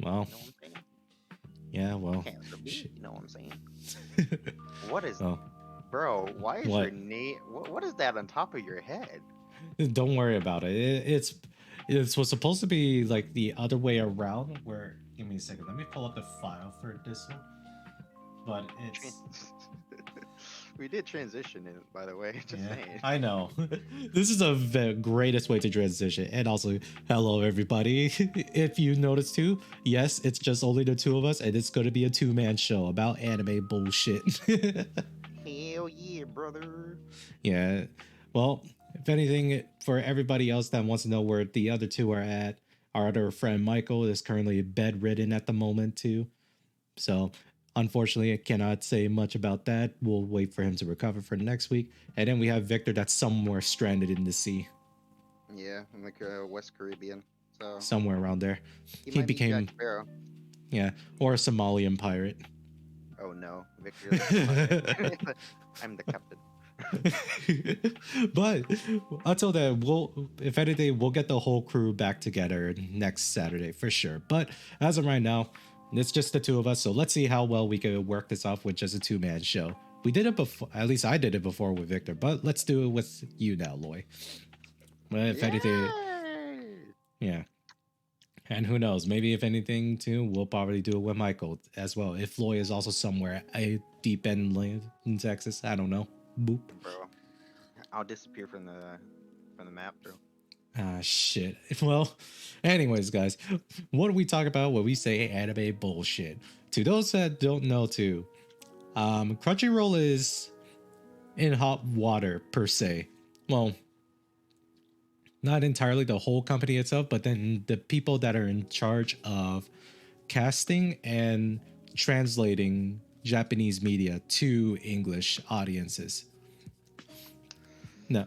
Well, You know what I'm saying? yeah, well, Cancer beat. You know what I'm saying? What is, well, bro? Why is your what? name? What is that on top of your head? Don't worry about it. It's was supposed to be like the other way around. Where give me a second. Let me pull up the file for this one. But Tran- it's we did transition in, by the way. Just yeah, saying. I know. This is the greatest way to transition. And also, hello everybody. If you notice too, yes, it's just only the two of us, and it's gonna be a two-man show about anime bullshit. Hell yeah, brother. Yeah. Well, if anything, for everybody else that wants to know where the other two are at, our other friend Michael is currently bedridden at the moment too. So unfortunately, I cannot say much about that. We'll wait for him to recover for next week. And then we have Victor that's somewhere stranded in the sea, Yeah, I'm like West Caribbean, so somewhere around there. he He might meet Jack became, Sparrow. yeah, or a Somalian pirate. Oh no, Victor is the pilot. I'm the captain. But until then, if anything, we'll get the whole crew back together next Saturday for sure. But as of right now, it's just the two of us. So let's see how well we can work this off with just a two-man show. We did it before, at least I did it before with Victor, but let's do it with you now, Loy. Well, if anything, Yay! yeah. And who knows, maybe if anything too, we'll probably do it with Michael as well. If Loy is also somewhere a deep end land in Texas, I don't know. Boop. Bro, I'll disappear from the map, bro. Ah, shit. Well, anyways, guys, what do we talk about when we say anime bullshit? To those that don't know, too, Crunchyroll is in hot water per se. Well, not entirely the whole company itself, but then the people that are in charge of casting and translating Japanese media to English audiences. No.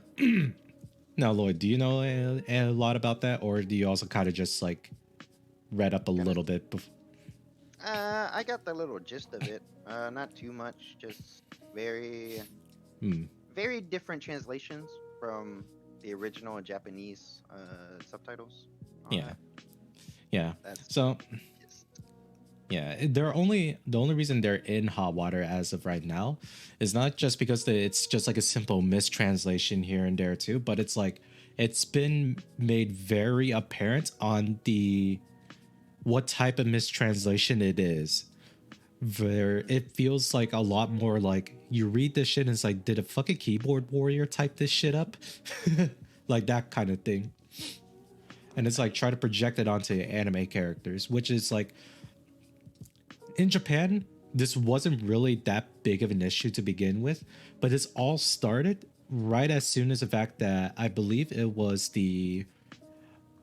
Now, Lloyd, do you know a lot about that, or do you also kind of just like read up a Kind of. little bit? I got the little gist of it. Not too much. Just very, Hmm. very different translations from the original Japanese subtitles on Yeah, that. yeah. That's So just yeah, the only reason they're in hot water as of right now is not just because it's just like a simple mistranslation here and there too, but it's like it's been made very apparent on the what type of mistranslation it is. Where it feels like a lot more like you read this shit and it's like, did a fucking keyboard warrior type this shit up? Like that kind of thing. And it's like try to project it onto anime characters, which is like in Japan, this wasn't really that big of an issue to begin with, but it's all started right as soon as the fact that I believe it was the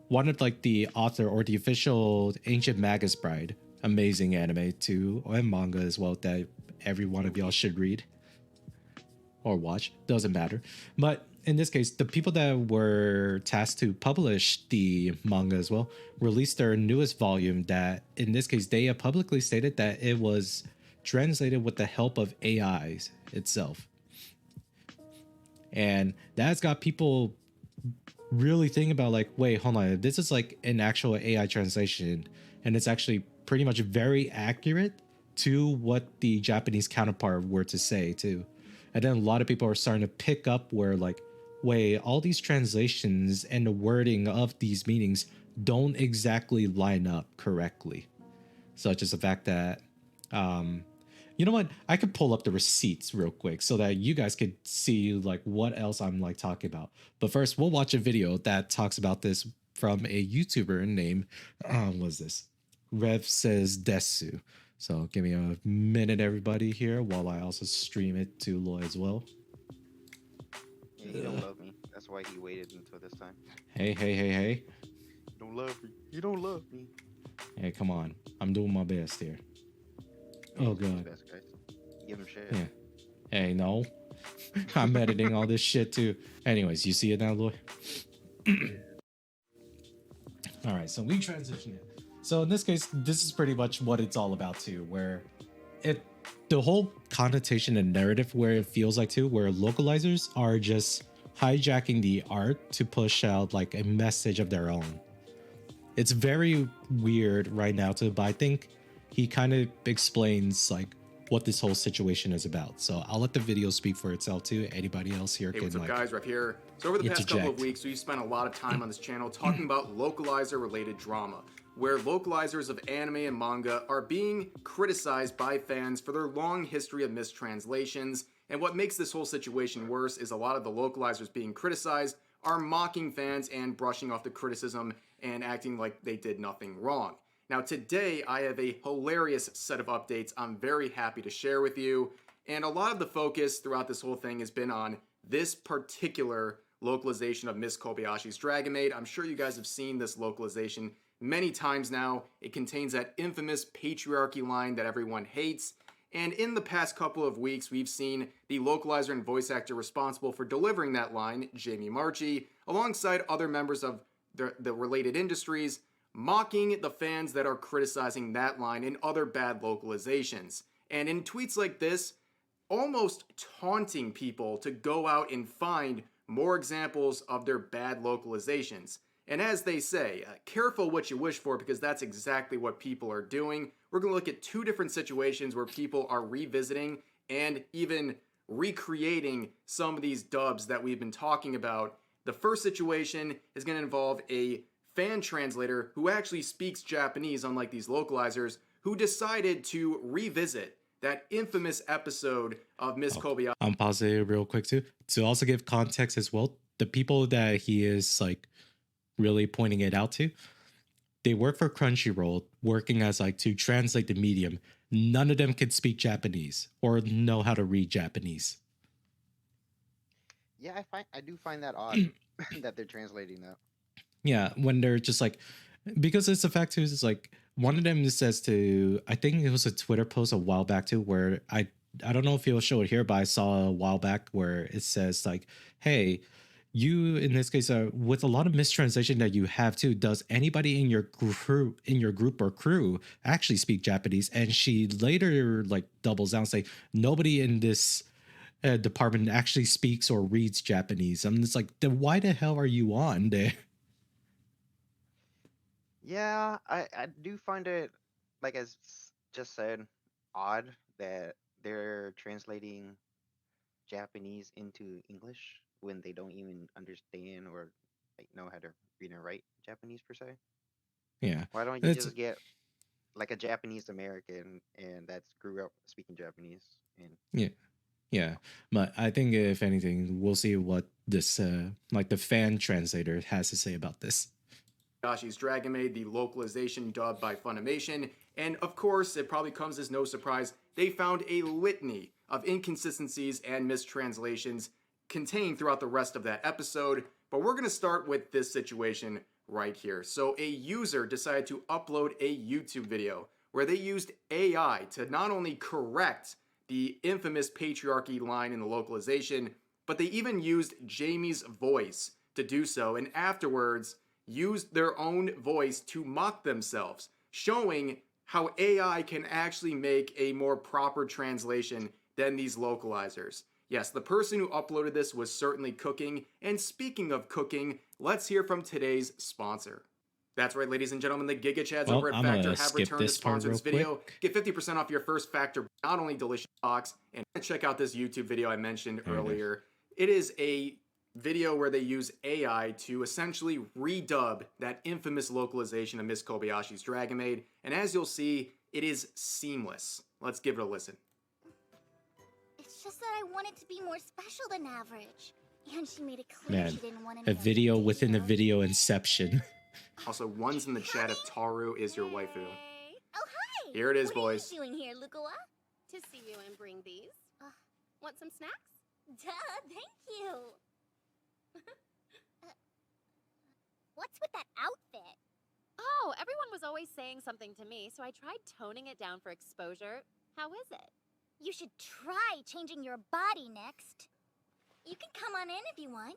one of like the author or the official Ancient Magus Bride, amazing anime too, and manga as well that every one of y'all should read or watch, doesn't matter. But in this case, the people that were tasked to publish the manga as well released their newest volume that in this case they have publicly stated that it was translated with the help of AIs itself. And that's got people really thinking about like, wait, hold on, this is like an actual AI translation and it's actually pretty much very accurate to what the Japanese counterpart were to say too. And then a lot of people are starting to pick up where like, wait, all these translations and the wording of these meanings don't exactly line up correctly. Such as the fact that you know what? I could pull up the receipts real quick so that you guys could see like what else I'm like talking about. But first, we'll watch a video that talks about this from a YouTuber named what's this? Rev says Desu. So give me a minute, everybody, here while I also stream it to Loy as well. yeah. He don't love me. That's why he waited until this time. Hey, hey, hey, hey. You don't love me. You don't love me. Hey, come on. I'm doing my best here. Yeah, Oh he's doing his god. best, guys. Give him shit. Yeah. Hey, no. I'm editing all this shit too. Anyways, you see it now, Loy? All right, so we transition it. So in this case, this is pretty much what it's all about too, where it the whole connotation and narrative where it feels like too, where localizers are just hijacking the art to push out like a message of their own. It's very weird right now too, but I think he kind of explains like what this whole situation is about. So I'll let the video speak for itself too. Anybody else here Hey, can what's up, like guys? Rev here. So over the past couple of interject. weeks, we've spent a lot of time on this channel talking about localizer-related drama, where localizers of anime and manga are being criticized by fans for their long history of mistranslations. And what makes this whole situation worse is a lot of the localizers being criticized are mocking fans and brushing off the criticism and acting like they did nothing wrong. Now today, I have a hilarious set of updates I'm very happy to share with you. And a lot of the focus throughout this whole thing has been on this particular localization of Miss Kobayashi's Dragon Maid. I'm sure you guys have seen this localization many times now. It contains that infamous patriarchy line that everyone hates. And in the past couple of weeks, we've seen the localizer and voice actor responsible for delivering that line, Jamie Marchi, alongside other members of the related industries, mocking the fans that are criticizing that line and other bad localizations. And in tweets like this, almost taunting people to go out and find more examples of their bad localizations. And as they say, careful what you wish for, because that's exactly what people are doing. We're going to look at two different situations where people are revisiting and even recreating some of these dubs that we've been talking about. The first situation is going to involve a fan translator who actually speaks Japanese, unlike these localizers, who decided to revisit that infamous episode of Miss Kobayashi. I'm pausing it real quick too to also give context as well. The people that he is like really pointing it out to, they work for Crunchyroll, working as like to translate the medium. None of them could speak Japanese or know how to read Japanese. Yeah, I do find that odd that they're translating that. Yeah, when they're just like, because it's the fact too, it's like one of them says to, I think it was a Twitter post a while back too, where I don't know if you'll show it here, but I saw a while back where it says like, hey, you in this case with a lot of mistranslation that you have too, does anybody in your group or crew actually speak Japanese? And she later like doubles down, say nobody in this department actually speaks or reads Japanese. I mean, it's like, then why the hell are you on there? Yeah, I do find it, like as just said, odd that they're translating Japanese into English when they don't even understand or like know how to read and write Japanese per se. Yeah, Why don't you it's just get like a Japanese American and that's grew up speaking Japanese and yeah. Yeah, but I think if anything, we'll see what this like the fan translator has to say about this. Yashi's Dragon Maid, the localization dubbed by Funimation, and of course, it probably comes as no surprise, they found a litany of inconsistencies and mistranslations contained throughout the rest of that episode, but we're going to start with this situation right here. So a user decided to upload a YouTube video where they used AI to not only correct the infamous patriarchy line in the localization, but they even used Jamie's voice to do so, and afterwards used their own voice to mock themselves, showing how AI can actually make a more proper translation than these localizers. Yes, the person who uploaded this was certainly cooking, and speaking of cooking, let's hear from today's sponsor. That's right, ladies and gentlemen, the Giga Chads Well, over at I'm Factor gonna have skip returned to this part sponsor real this video. quick. Get 50% off your first Factor, not only delicious box, and check out this YouTube video I mentioned There it is. earlier. It is a video where they use AI to essentially redub that infamous localization of Miss Kobayashi's Dragon Maid, and as you'll see, it is seamless. Let's give it a listen. It's just that I wanted to be more special than average. And she made it clear Man, she didn't want a any video other within a details. video inception. Also, one's in the chat if Taru is your waifu. Hey. Oh, hi! Here it is, what boys. What are you doing here, Lukawa? To see you and bring these. Want some snacks? Duh, thank you! What's with that outfit? Oh, everyone was always saying something to me, so I tried toning it down for exposure. How is it? You should try changing your body next. You can come on in if you want.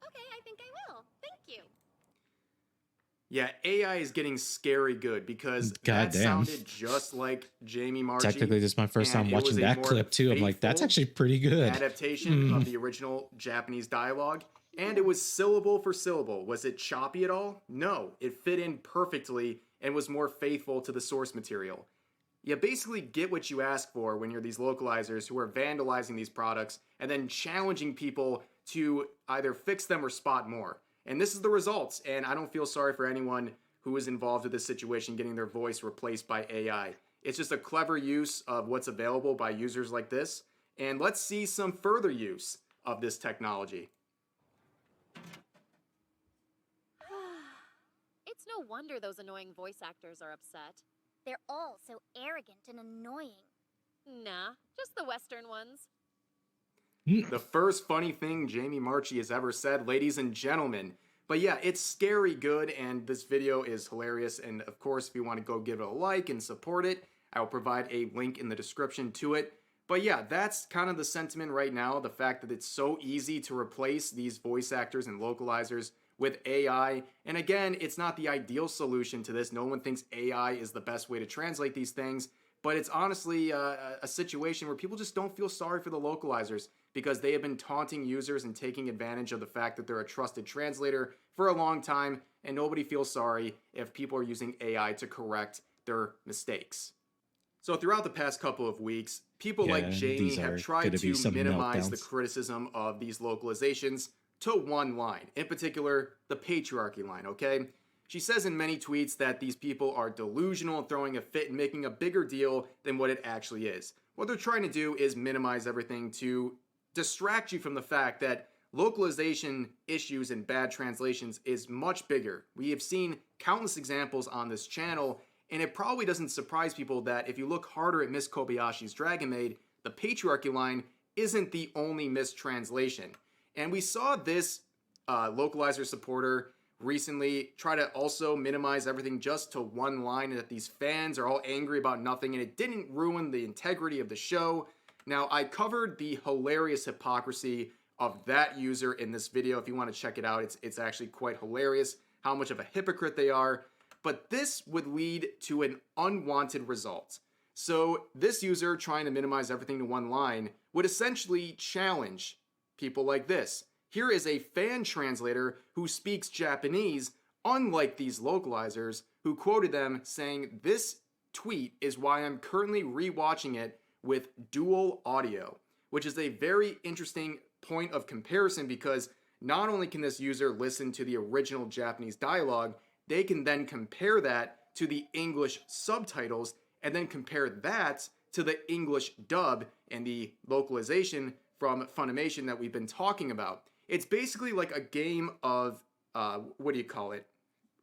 Okay, I think I will. Thank you. Yeah, AI is getting scary good because God that damn. sounded just like Jamie Marchi. Technically, this is my first and time it was watching a that more clip too. I'm like, that's faithful actually pretty good. adaptation of the original Japanese dialogue. And it was syllable for syllable. Was it choppy at all? No, it fit in perfectly and was more faithful to the source material. You basically get what you ask for when you're these localizers who are vandalizing these products and then challenging people to either fix them or spot more. And this is the results, and I don't feel sorry for anyone who is involved with this situation getting their voice replaced by AI. It's just a clever use of what's available by users like this, and let's see some further use of this technology. It's no wonder those annoying voice actors are upset. They're all so arrogant and annoying. Nah, just the Western ones. The first funny thing Jamie Marchi has ever said, ladies and gentlemen. But yeah, it's scary good, and this video is hilarious. And of course, if you want to go give it a like and support it, I will provide a link in the description to it. But yeah, that's kind of the sentiment right now, the fact that it's so easy to replace these voice actors and localizers with AI. And again, it's not the ideal solution to this. No one thinks AI is the best way to translate these things. But it's honestly a situation where people just don't feel sorry for the localizers because they have been taunting users and taking advantage of the fact that they're a trusted translator for a long time, and nobody feels sorry if people are using AI to correct their mistakes. So throughout the past couple of weeks, people like Jamie have tried to minimize the criticism of these localizations to one line, in particular, the patriarchy line, okay? She says in many tweets that these people are delusional and throwing a fit and making a bigger deal than what it actually is. What they're trying to do is minimize everything to distract you from the fact that localization issues and bad translations is much bigger. We have seen countless examples on this channel, and it probably doesn't surprise people that if you look harder at Miss Kobayashi's Dragon Maid, the patriarchy line isn't the only mistranslation. And we saw this localizer supporter recently try to also minimize everything just to one line, and that these fans are all angry about nothing, and it didn't ruin the integrity of the show. Now, I covered the hilarious hypocrisy of that user in this video. If you want to check it out, it's actually quite hilarious how much of a hypocrite they are. But this would lead to an unwanted result. So this user trying to minimize everything to one line would essentially challenge people like this. Here is a fan translator who speaks Japanese, unlike these localizers, who quoted them saying, "This tweet is why I'm currently rewatching it with dual audio," which is a very interesting point of comparison because not only can this user listen to the original Japanese dialogue, they can then compare that to the English subtitles and then compare that to the English dub and the localization from Funimation that we've been talking about. It's basically like a game of, what do you call it?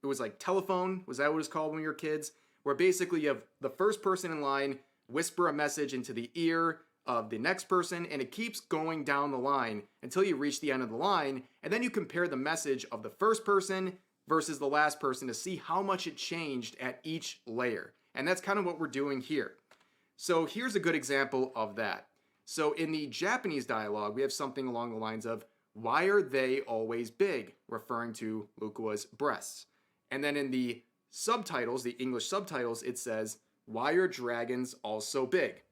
It was like telephone, was that what it was called when we were kids? Where basically you have the first person in line whisper a message into the ear of the next person, and it keeps going down the line until you reach the end of the line, and then you compare the message of the first person versus the last person to see how much it changed at each layer. And that's kind of what we're doing here. So here's a good example of that. So in the Japanese dialogue, we have something along the lines of, "Why are they always big?" referring to Lukua's breasts. And then in the subtitles, the English subtitles, it says, "Why are dragons also big?"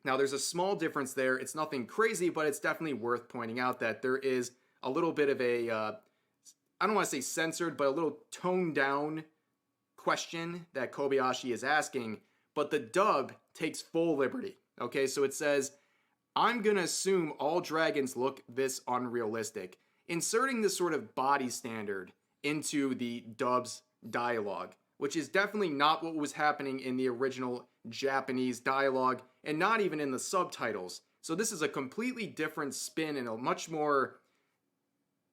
Now there's a small difference there. It's nothing crazy, but it's definitely worth pointing out that there is a little bit of a, I don't want to say censored, but a little toned down question that Kobayashi is asking, but the dub takes full liberty. Okay, so it says, "I'm gonna assume all dragons look this unrealistic," inserting this sort of body standard into the dub's dialogue, which is definitely not what was happening in the original Japanese dialogue, and not even in the subtitles. So this is a completely different spin and a much more,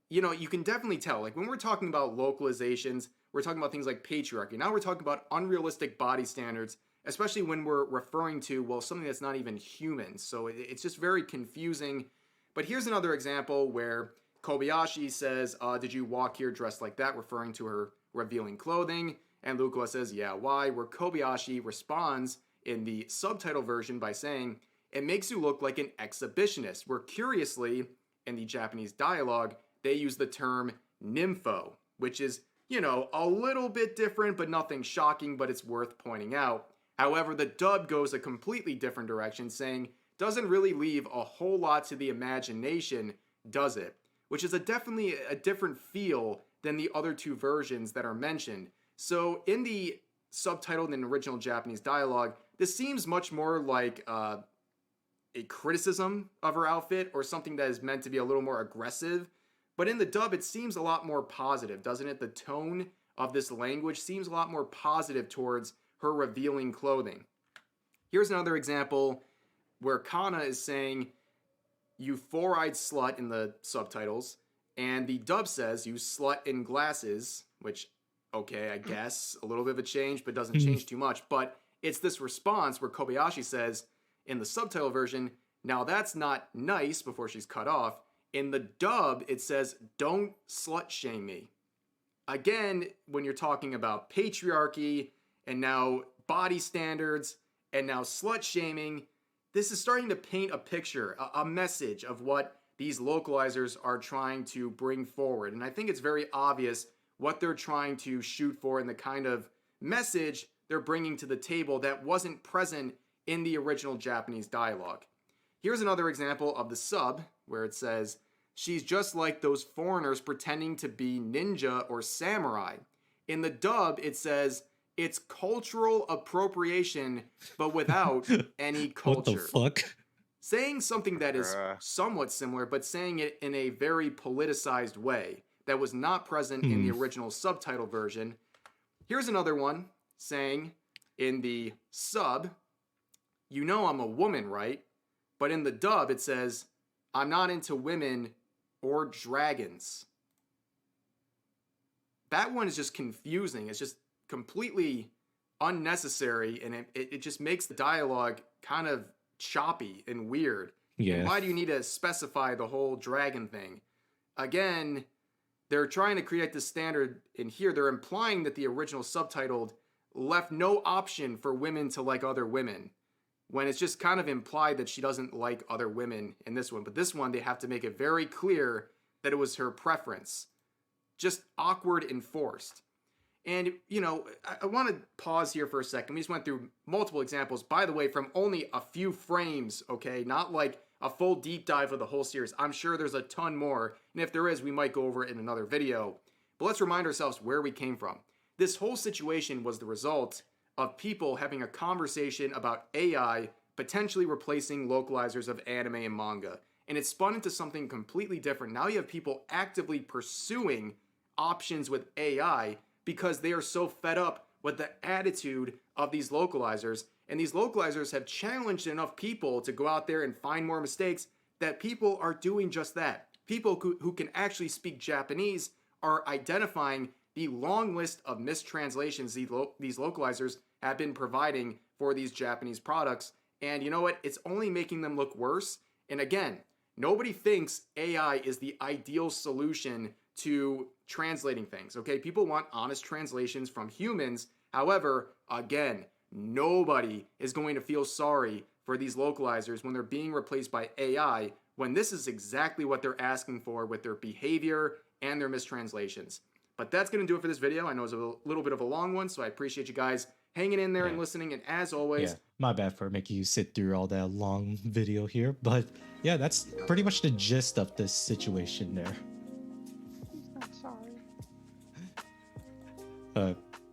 you know, you can definitely tell, like when we're talking about localizations, we're talking about things like patriarchy. Now we're talking about unrealistic body standards, especially when we're referring to, well, something that's not even human. So it's just very confusing. But here's another example where Kobayashi says, "Did you walk here dressed like that?" referring to her revealing clothing. And Lukua says, "Yeah, why?" Where Kobayashi responds in the subtitle version by saying, "It makes you look like an exhibitionist," where curiously, in the Japanese dialogue, they use the term nympho, which is, you know, a little bit different, but nothing shocking, but it's worth pointing out. However, the dub goes a completely different direction, saying, "Doesn't really leave a whole lot to the imagination, does it?" which is definitely a different feel than the other two versions that are mentioned. So in the subtitled and original Japanese dialogue, this seems much more like a criticism of her outfit or something that is meant to be a little more aggressive. But in the dub, it seems a lot more positive, doesn't it? The tone of this language seems a lot more positive towards her revealing clothing. Here's another example where Kana is saying, "You four-eyed slut" in the subtitles, and the dub says, "You slut in glasses," which, okay, I guess, a little bit of a change, but doesn't change too much. But it's this response where Kobayashi says, in the subtitle version, "Now that's not nice," before she's cut off. In the dub, it says, "Don't slut shame me." Again, when you're talking about patriarchy and now body standards and now slut shaming, this is starting to paint a picture, a message of what these localizers are trying to bring forward. And I think it's very obvious what they're trying to shoot for and the kind of message they're bringing to the table that wasn't present in the original Japanese dialogue. Here's another example of the sub where it says, "She's just like those foreigners pretending to be ninja or samurai." In the dub, it says, "It's cultural appropriation, but without any culture." What the fuck? Saying something that is somewhat similar, but saying it in a very politicized way that was not present in the original subtitle version. Here's another one saying in the sub, "You know I'm a woman, right?" But in the dub, it says, "I'm not into women or dragons." That one is just confusing. It's just completely unnecessary, and it just makes the dialogue kind of choppy and weird. Yeah. And why do you need to specify the whole dragon thing? Again, they're trying to create this standard in here. They're implying that the original subtitled left no option for women to like other women, when it's just kind of implied that she doesn't like other women in this one. But this one, they have to make it very clear that it was her preference. Just awkward and forced. And, you know, I want to pause here for a second. We just went through multiple examples, by the way, from only a few frames, okay? Not like a full deep dive of the whole series. I'm sure there's a ton more, and if there is, we might go over it in another video. But let's remind ourselves where we came from. This whole situation was the result of people having a conversation about AI potentially replacing localizers of anime and manga. And it spun into something completely different. Now you have people actively pursuing options with AI because they are so fed up with the attitude of these localizers. And these localizers have challenged enough people to go out there and find more mistakes that people are doing just that. People who can actually speak Japanese are identifying the long list of mistranslations these localizers have been providing for these Japanese products. And you know what? It's only making them look worse. And again, nobody thinks AI is the ideal solution to translating things, okay? People want honest translations from humans. However, again, nobody is going to feel sorry for these localizers when they're being replaced by AI, when this is exactly what they're asking for with their behavior and their mistranslations. But that's going to do it for this video. I know it's a little bit of a long one, so I appreciate you guys hanging in there and listening. And as always, my bad for making you sit through all that long video here. But yeah, that's pretty much the gist of this situation there. I'm sorry.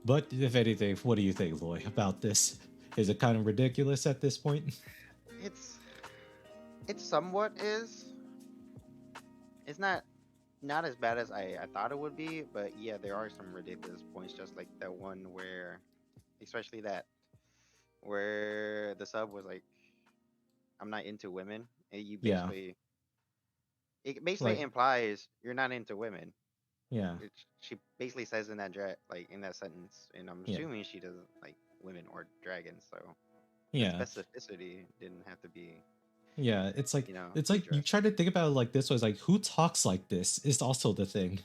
But if anything, what do you think, Loy, about this? Is it kind of ridiculous at this point? It somewhat is. It's not as bad as I thought it would be, but yeah, there are some ridiculous points, just like that one where, especially that, where the sub was like, "I'm not into women," and you basically, it basically Like, implies you're not into women. yeah. She basically says in that in that sentence, and I'm assuming she doesn't like women or dragons, so the specificity didn't have to be. Yeah, it's like you addressed. try to think about it like this was like, who talks like this is also the thing.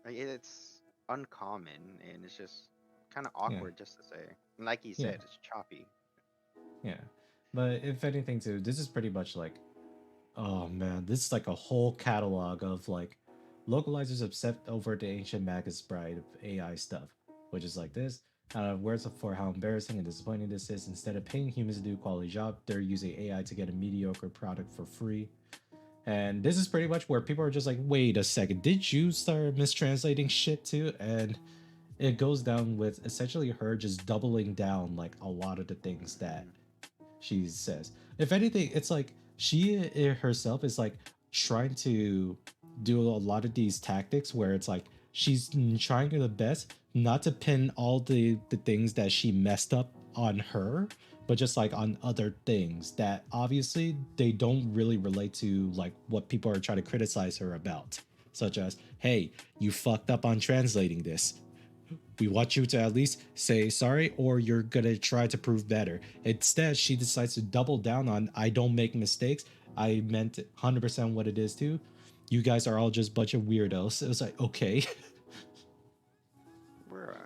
Like, it's uncommon, and it's just kind of awkward just to say. And like you said, it's choppy. Yeah, but if anything too, this is pretty much like, oh man, this is like a whole catalog of like localizers upset over the ancient Magus Bride of AI stuff, which is like this. Words for how embarrassing and disappointing this is. Instead of paying humans to do a quality job, they're using AI to get a mediocre product for free. And this is pretty much where people are just like, wait a second, did you start mistranslating shit too? And it goes down with essentially her just doubling down like a lot of the things that Mm, she says. If anything, it's like she herself is like trying to do a lot of these tactics where it's like she's trying her the best not to pin all the things that she messed up on her, but just like on other things that obviously they don't really relate to like what people are trying to criticize her about, such as, hey, you fucked up on translating this. We want you to at least say sorry, or you're gonna try to prove better. Instead, she decides to double down on, I don't make mistakes. I meant 100% what it is too. You guys are all just a bunch of weirdos. It was like, okay. bruh.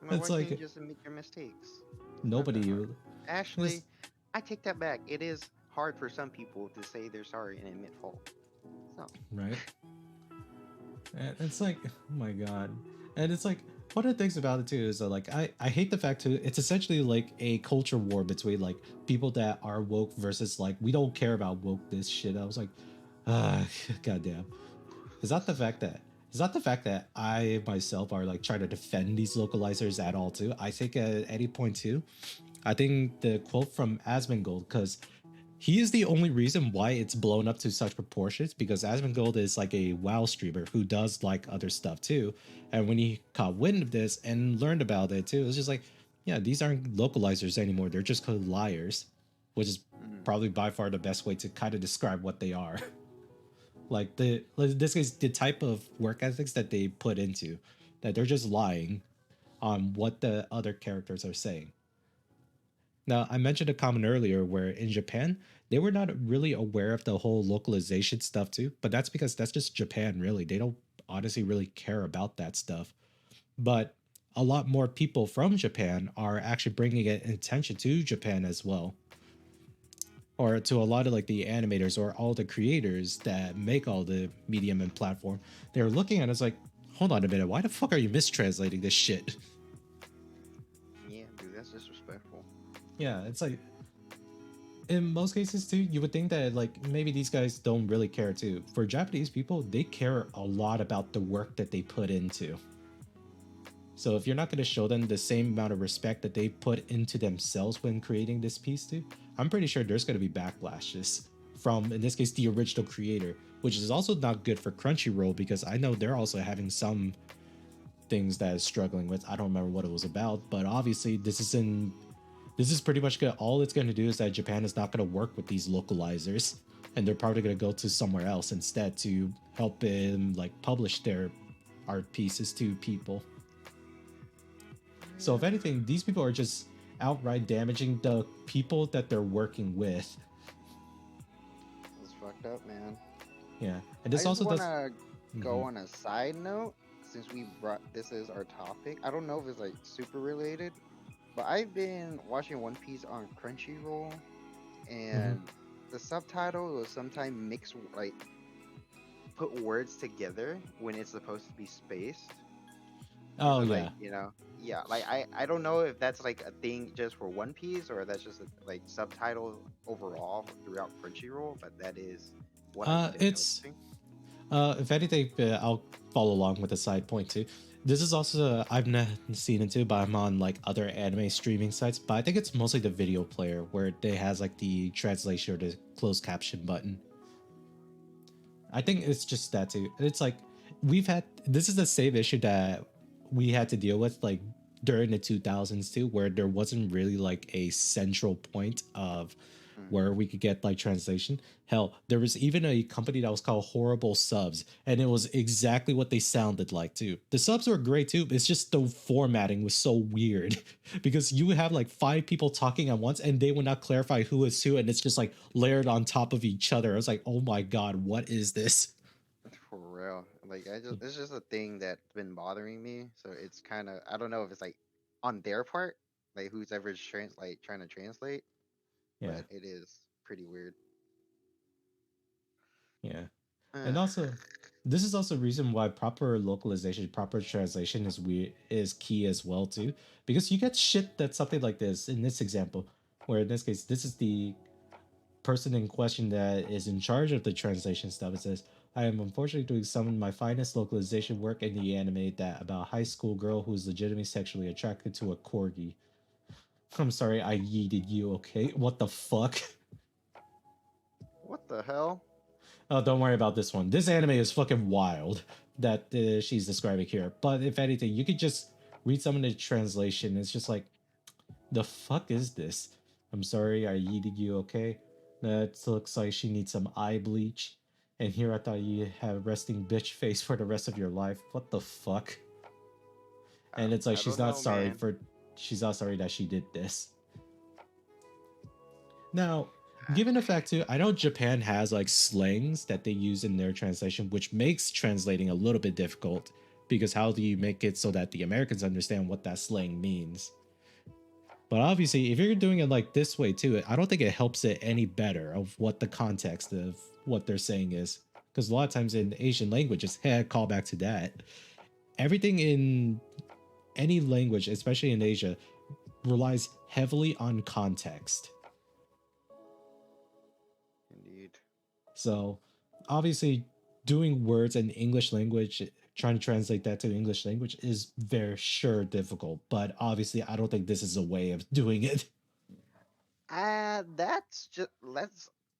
I mean, It's why can't you like just admit your mistakes? It's not that hard. nobody. Actually, It's, I take that back. It is hard for some people to say they're sorry and admit fault. So, right? And it's like, oh my god. And it's like, one of the things about it too is that like I hate the fact too, it's essentially like a culture war between like people that are woke versus like we don't care about woke this shit. I was like, ah, goddamn. Is that the fact that is that the fact that I myself are like trying to defend these localizers at all too? I think at any point too, I think the quote from Asmongold, because he is the only reason why it's blown up to such proportions, because Asmongold is like a WoW streamer who does like other stuff too. And when he caught wind of this and learned about it too, it was just like, yeah, these aren't localizers anymore. They're just called liars, which is mm, probably by far the best way to kind of describe what they are. Like this is the type of work ethics that they put into, that they're just lying on what the other characters are saying. Now, I mentioned a comment earlier where in Japan, they were not really aware of the whole localization stuff too, but that's because that's just Japan, really. They don't honestly really care about that stuff. But a lot more people from Japan are actually bringing it attention to Japan as well, or to a lot of like the animators or all the creators that make all the medium and platform. They're looking at it as like, hold on a minute, why the fuck are you mistranslating this shit? yeah, dude, that's disrespectful. Yeah, it's like in most cases too, you would think that like maybe these guys don't really care too. For Japanese people, they care a lot about the work that they put into. So if you're not going to show them the same amount of respect that they put into themselves when creating this piece too, I'm pretty sure there's going to be backlashes from, in this case, the original creator, which is also not good for Crunchyroll because I know they're also having some things that is struggling with. I don't remember what it was about, but obviously this is pretty much good. All it's going to do is that Japan is not going to work with these localizers, and they're probably going to go to somewhere else instead to help them like publish their art pieces to people. So if Yeah, anything, these people are just outright damaging the people that they're working with. it's fucked up, man. Yeah, and I this just also want does. to go Mhm. on a side note since we brought this as our topic. I don't know if it's like super related, but I've been watching One Piece on Crunchyroll, Mhm. and the subtitle will sometimes mix like put words together when it's supposed to be spaced. And Oh so yeah, yeah, like I don't know if that's like a thing just for One Piece or that's just a, like subtitle overall throughout Crunchyroll, but that is what I've been it's noticing. if anything, I'll follow along with a side point too. This is also I've not seen it too, but I'm on like other anime streaming sites. But I think it's mostly the video player where they has like the translation or the closed caption button. I think it's just that too. It's like we've had this is the same issue that we had to deal with like during the 2000s too, where there wasn't really like a central point of Mm. where we could get like translation. Hell, there was even a company that was called Horrible Subs, and it was exactly what they sounded like too. The subs were great too. It's just the formatting was so weird because you would have like five people talking at once, and they would not clarify who is who, and it's just like layered on top of each other. I was like, oh my god, what is this? For real. Like I just it's just a thing that's been bothering me. So it's kind of I don't know if it's like on their part, like who's ever trying to translate, Yeah, but it is pretty weird. yeah. And Ugh. also, this is also a reason why proper localization, proper translation is key as well too, because you get shit that's something like this in this example, where in this case, this is the person in question that is in charge of the translation stuff, it says, I am unfortunately doing some of my finest localization work in the anime that about a high school girl who's legitimately sexually attracted to a corgi. I'm sorry, I yeeted you, okay? What the fuck? What the hell? Oh, don't worry about this one. This anime is fucking wild that she's describing here. But if anything, you could just read some of the translation. It's just like, the fuck is this? I'm sorry, I yeeted you, okay? That looks like she needs some eye bleach. And here I thought you have resting bitch face for the rest of your life. What the fuck? And it's like I don't know, man. she's not sorry that she did this. Now, given the fact too, I know Japan has like slangs that they use in their translation, which makes translating a little bit difficult because how do you make it so that the Americans understand what that slang means? But obviously, if you're doing it like this way too, I don't think it helps it any better of what the context of what they're saying is. Because a lot of times in Asian languages, call back to that. Everything in any language, especially in Asia, relies heavily on context. Indeed. So obviously doing words in English language, trying to translate that to English language is very sure difficult. But obviously I don't think this is a way of doing it. That's just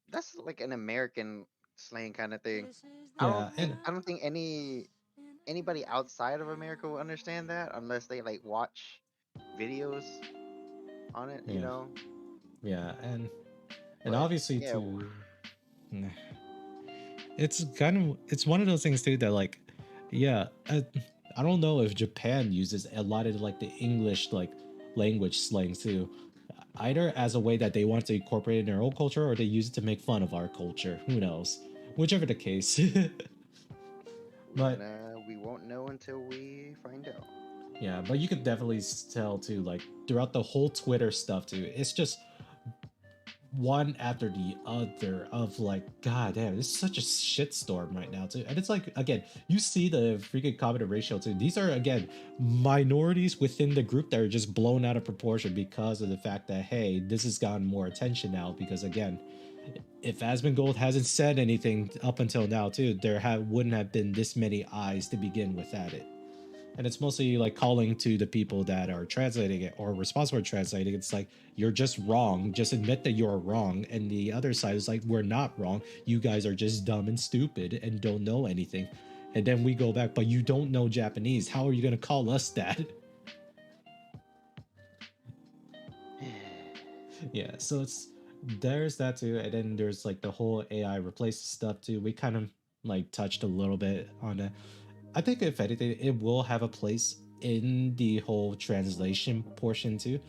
that's like an American slang kind of thing. Yeah, and I don't think anybody outside of America will understand that unless they like watch videos on it, you yeah, know. yeah, and But obviously yeah, too, it's kind of it's one of those things too that like, yeah, I don't know if Japan uses a lot of like the English like language slang too, either as a way that they want to incorporate in their own culture or they use it to make fun of our culture. Who knows? Whichever the case. But we won't know until we find out. yeah, but you could definitely tell too, like throughout the whole Twitter stuff too. It's just one after the other of like, god damn, it's such a shitstorm right now too. And it's like, again, you see the freaking comment ratio too. These are again minorities within the group that are just blown out of proportion because of the fact that hey, this has gotten more attention now. Because again, if Asmongold hasn't said anything up until now too, wouldn't have been this many eyes to begin with at it. And it's mostly like calling to the people that are translating it or responsible for translating. It's like, you're just wrong. Just admit that you're wrong. And the other side is like, we're not wrong. You guys are just dumb and stupid and don't know anything. And then we go back, but you don't know Japanese. How are you going to call us that? Yeah, so there's that too. And then there's like the whole AI replaces stuff too. We kind of like touched a little bit on it. I think if anything, it will have a place in the whole translation portion too.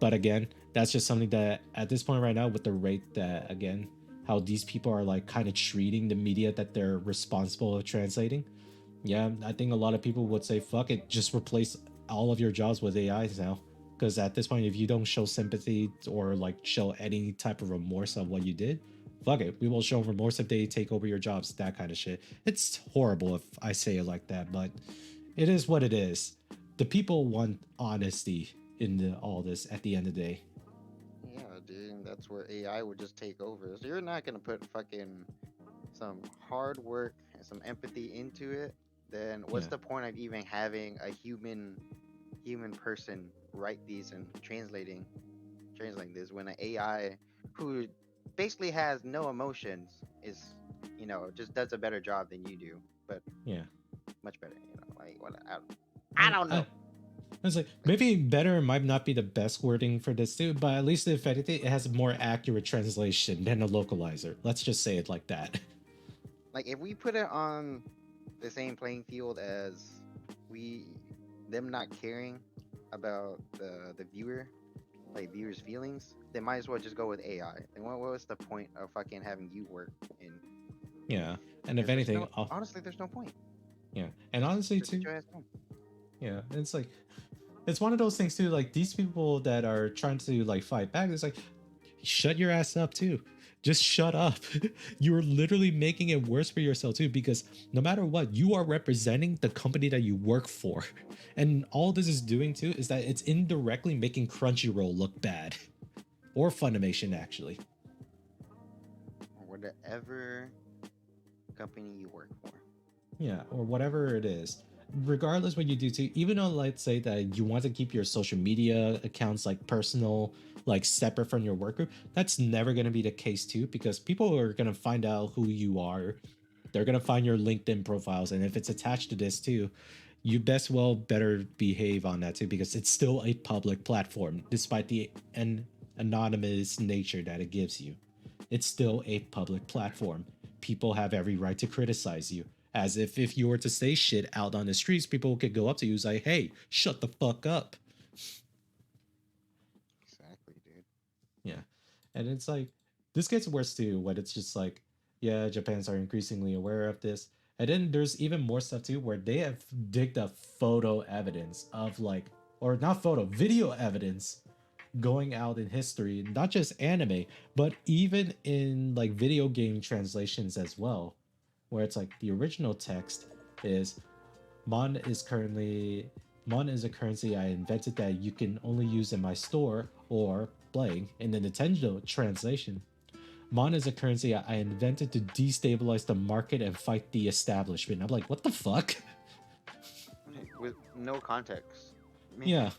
But again, that's just something that at this point right now, with the rate that again, how these people are like kind of treating the media that they're responsible of translating. Yeah, I think a lot of people would say, fuck it, just replace all of your jobs with AIs now. Because at this point, if you don't show sympathy or like show any type of remorse of what you did, fuck it, we will show remorse if they take over your jobs, that kind of shit. It's horrible if I say it like that, but it is what it is. The people want honesty in all this at the end of the day. Yeah, dude, that's where AI would just take over. So you're not gonna put fucking some hard work and some empathy into it, then what's Yeah. the point of even having a human person write these and translating this when an AI who basically has no emotions is, just does a better job than you do, but Yeah. much better, like what I don't I know. was like, maybe better might not be the best wording for this too, but at least if anything, it has a more accurate translation than a localizer. Let's just say it like that. Like if we put it on the same playing field as we them not caring about the viewer, like viewers' feelings, they might as well just go with AI. And what's the point of fucking having you work in? Yeah. And if Because there's anything, no honestly, there's no point. yeah. And honestly Just sit too, your ass home. yeah, it's like it's one of those things too, like these people that are trying to like fight back, it's like shut your ass up too. Just shut up. You're literally making it worse for yourself too, because no matter what, you are representing the company that you work for. And all this is doing too is that it's indirectly making Crunchyroll look bad. Or Funimation actually. whatever company you work for. Yeah, or whatever it is. Regardless what you do too, even though let's say that you want to keep your social media accounts like personal, like separate from your work group, that's never going to be the case too, because people are going to find out who you are. They're going to find your LinkedIn profiles, and if it's attached to this too, you best well better behave on that too, because it's still a public platform despite the anonymous nature that it gives you. It's still a public platform. People have every right to criticize you. As if you were to say shit out on the streets, people could go up to you and say, hey, shut the fuck up. Exactly, dude. Yeah. And it's like, this gets worse too, when it's just like, yeah, Japan's are increasingly aware of this. And then there's even more stuff too, where they have digged up photo evidence of like, or not photo, video evidence going out in history, not just anime, but even in like video game translations as well, where it's like the original text is Mon is currently Mon is a currency I invented that you can only use in my store, or blank in the Nintendo translation. Mon is a currency I invented to destabilize the market and fight the establishment. I'm like, what the fuck? With no context. Yeah.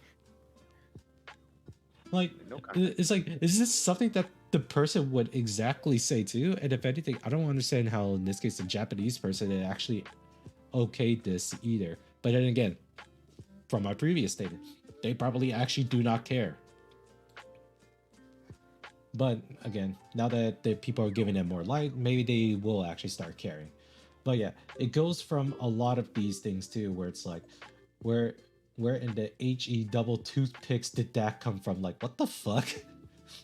Like, No context. it's like, is this something that the person would exactly say too? And if anything, I don't understand how, in this case, the Japanese person had actually okayed this either. But then again, from my previous statement, they probably actually do not care. But again, now that the people are giving them more light, maybe they will actually start caring. But yeah, it goes from a lot of these things too, where it's like, where in the HE double toothpicks did that come from? Like, what the fuck?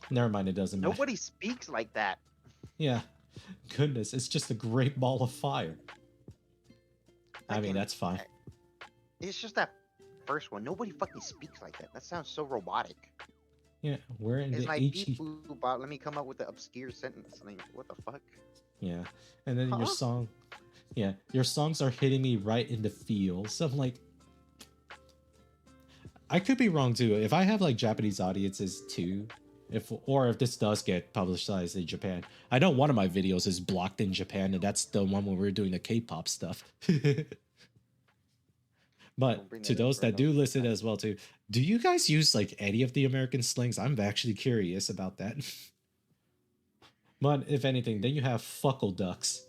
Never mind, it doesn't matter. Nobody speaks like that. Yeah, goodness, it's just a great ball of fire. I mean, that's fine. It's just that first one. Nobody fucking speaks like that. That sounds so robotic. Yeah, we're in It's the like HE. beep boop bop. Let me come up with an obscure sentence. Like, what the fuck? Yeah, and then your Huh? song. Yeah, your songs are hitting me right in the feels. I'm like, I could be wrong too. If I have like Japanese audiences too, if this does get publicized in Japan, I know one of my videos is blocked in Japan, and that's the one where we're doing the K-pop stuff. Don't But bring to that up, those bro. that do listen as well too, do you guys use like any of the American slangs? I'm actually curious about that. But if anything, then you have fuckle ducks.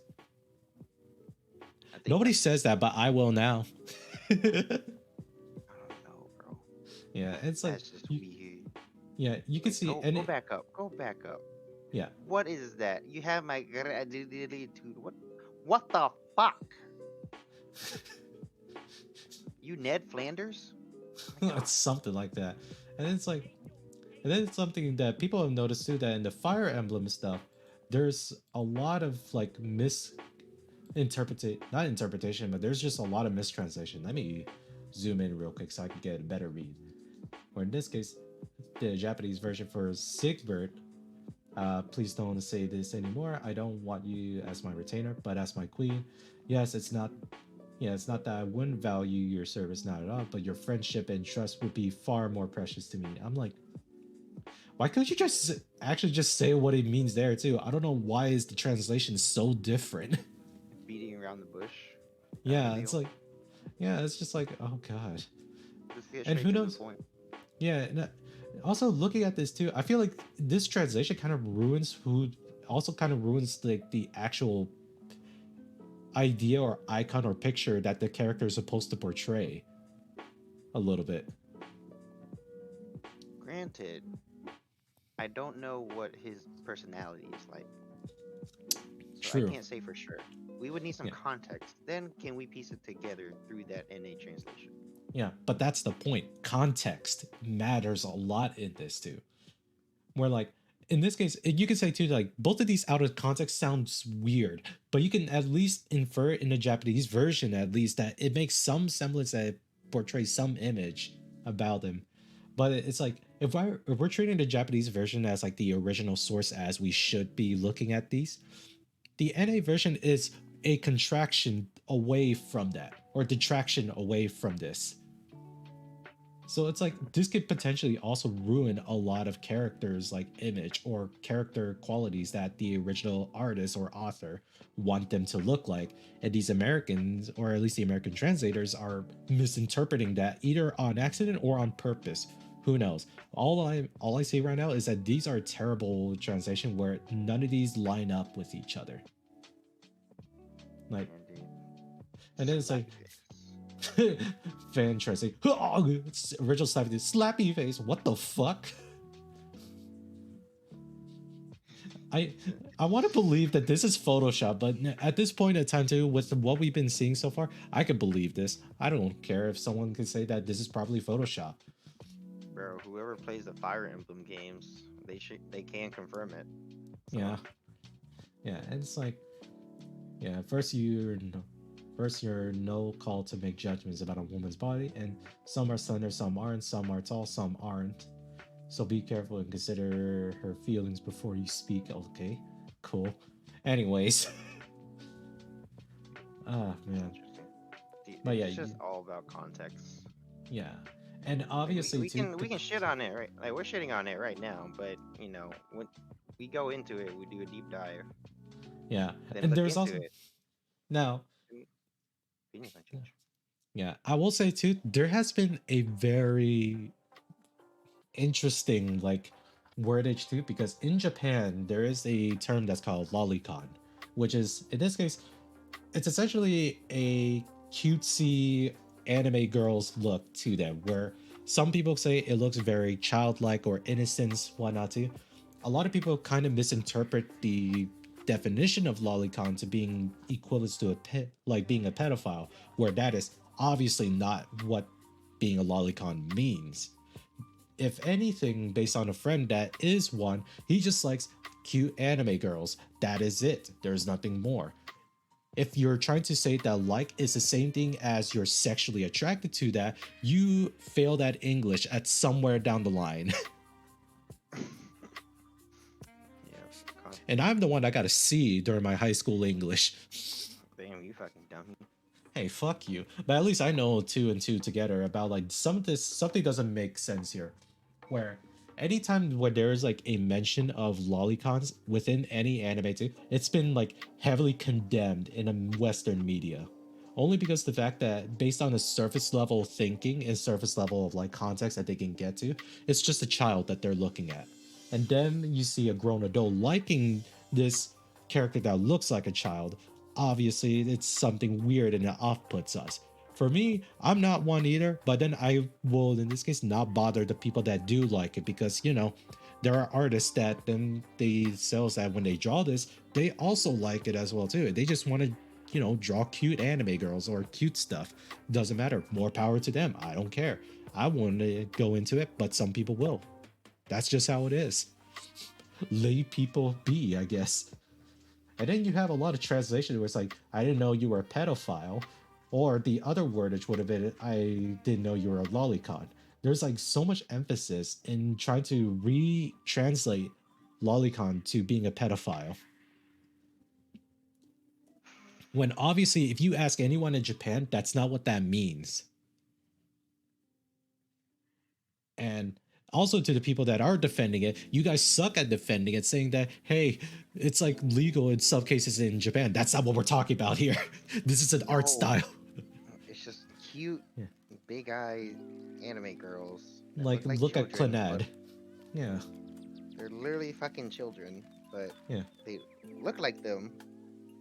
I think Nobody says that, but I will now. I don't know, bro. Yeah, it's like That's just weird. yeah, you can Wait, see go, and go back up. Go back up. yeah. What is that? You have my gratitude. What the fuck? You Ned Flanders? Oh my God. It's something like that. And it's like, and then it's something that people have noticed too, that in the Fire Emblem stuff, there's a lot of like not interpretation, but there's just a lot of mistranslation. Let me zoom in real quick so I can get a better read. Or in this case, the Japanese version for Sigbert, please don't say this anymore. I don't want you as my retainer, but as my queen. Yes, it's not. Yeah, it's not that I wouldn't value your service, not at all, but your friendship and trust would be far more precious to me. I'm like, why couldn't you just actually just say what it means there too? I don't know why is the translation so different. Beating around the bush. Yeah, it's like, yeah, it's just like, oh god. Just get And straight who to the knows? point. Yeah, and also looking at this too, I feel like this translation kind of ruins like the actual idea or icon or picture that the character is supposed to portray a little bit. Granted, I don't know what his personality is like. So True. I can't say for sure. We would need some Yeah. context. Then can we piece it together through that NA translation? Yeah, but that's the point. Context matters a lot in this too. Where like in this case, you can say too, like both of these out of context sounds weird, but you can at least infer in the Japanese version at least that it makes some semblance that it portrays some image about them. But it's like if we're treating the Japanese version as like the original source as we should be looking at these, the NA version is a contraction away from that or detraction away from this. So it's like this could potentially also ruin a lot of characters like image or character qualities that the original artist or author want them to look like. And these Americans, or at least the American translators, are misinterpreting that either on accident or on purpose. Who knows? All I say right now is that these are terrible translation where none of these line up with each other. Like, And dude, and then it's like slappy face. fan translate original slappy face. What the fuck? I I want to believe that this is Photoshop, but at this point in time too, with what we've been seeing so far, I could believe this. I don't care if someone could say that this is probably Photoshop. Bro, whoever plays the Fire Emblem games, they can confirm it. So, Yeah, yeah, and it's like, yeah, first you're no call to make judgments about a woman's body, and some are slender, some aren't, some are tall, some aren't. So be careful and consider her feelings before you speak. Okay, cool. Anyways, ah it's man, interesting. but yeah, It's just all about context. yeah, and Like we, obviously we too. can we can shit on it, right? Like we're shitting on it right now, but you know when we go into it, we do a deep dive, Yeah, then and look there's into also it. now, and Opinions might change. yeah, I will say too, there has been a very interesting like wordage too, because in Japan there is a term that's called lolicon, which is in this case it's essentially a cutesy anime girl's look to them, where some people say it looks very childlike or innocent, whatnot too. A lot of people kind of misinterpret the definition of lolicon to being equivalent to like being a pedophile, where that is obviously not what being a lolicon means. If anything, based on a friend that is one, he just likes cute anime girls. That is it. There's nothing more. If you're trying to say that like is the same thing as you're sexually attracted to that, you failed at English at somewhere down the line. Yeah. Con- And I'm the one that got a C during my high school English. Damn, you fucking dummy. Hey, fuck you. But at least I know two and two together about like some of this, something doesn't make sense here. Where anytime where there is like a mention of lolicons within any anime too, it's been like heavily condemned in a Western media. Only because the fact that based on the surface level thinking and surface level of like context that they can get to, it's just a child that they're looking at. And then you see a grown adult liking this character that looks like a child. Obviously, it's something weird and it off puts us. For me, I'm not one either, but then I will, in this case, not bother the people that do like it because, you know, there are artists that then they sells that when they draw this, they also like it as well too. They just want to, you know, draw cute anime girls or cute stuff. Doesn't matter. More power to them. I don't care. I want to go into it, but some people will. That's just how it is. Lay people be, I guess. And then you have a lot of translation where it's like, I didn't know you were a pedophile. Or the other wordage would have been, I didn't know you were a lolicon. There's like so much emphasis in trying to retranslate lolicon to being a pedophile. When obviously, if you ask anyone in Japan, that's not what that means. And also to the people that are defending it, you guys suck at defending it, saying that, hey, it's like legal in some cases in Japan. That's not what we're talking about here. This is an art No, style. it's just cute, Yeah. big eyed anime girls that Like, look like look at children, but Clannad. Yeah, they're literally fucking children. But yeah, they look like them,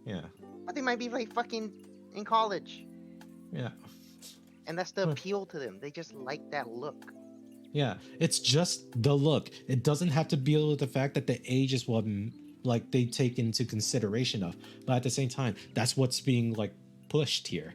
yeah, but they might be like fucking in college, yeah. and that's the Huh. appeal to them. They just like that look. Yeah, it's just the look. It doesn't have to deal with the fact that the age is what like they take into consideration of. But at the same time, that's what's being like pushed here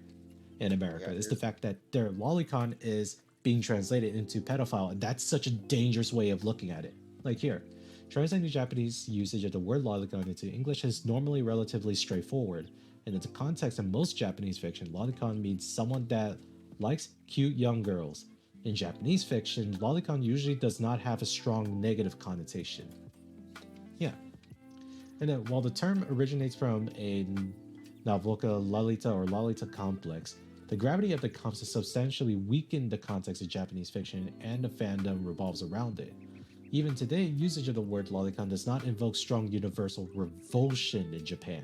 in America Yeah, is the fact that their lolicon is being translated into pedophile, and that's such a dangerous way of looking at it. Like here, translating Japanese usage of the word lolicon into English is normally relatively straightforward. And in the context of most Japanese fiction, lolicon means someone that likes cute young girls. In Japanese fiction, lolicon usually does not have a strong negative connotation. Yeah. And then while the term originates from a Navoka Lalita or Lalita complex, The gravity of the concept substantially weakened the context of Japanese fiction, and the fandom revolves around it. Even today, usage of the word lolicon does not invoke strong universal revulsion in Japan.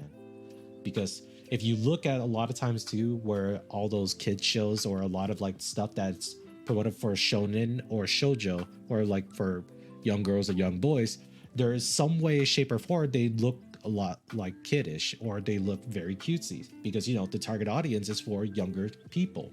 Because if you look at a lot of times too, where all those kids shows or a lot of like stuff that's promoted for shonen or shoujo or like for young girls or young boys, there is some way, shape, or form they look a lot like kiddish or they look very cutesy because you know the target audience is for younger people.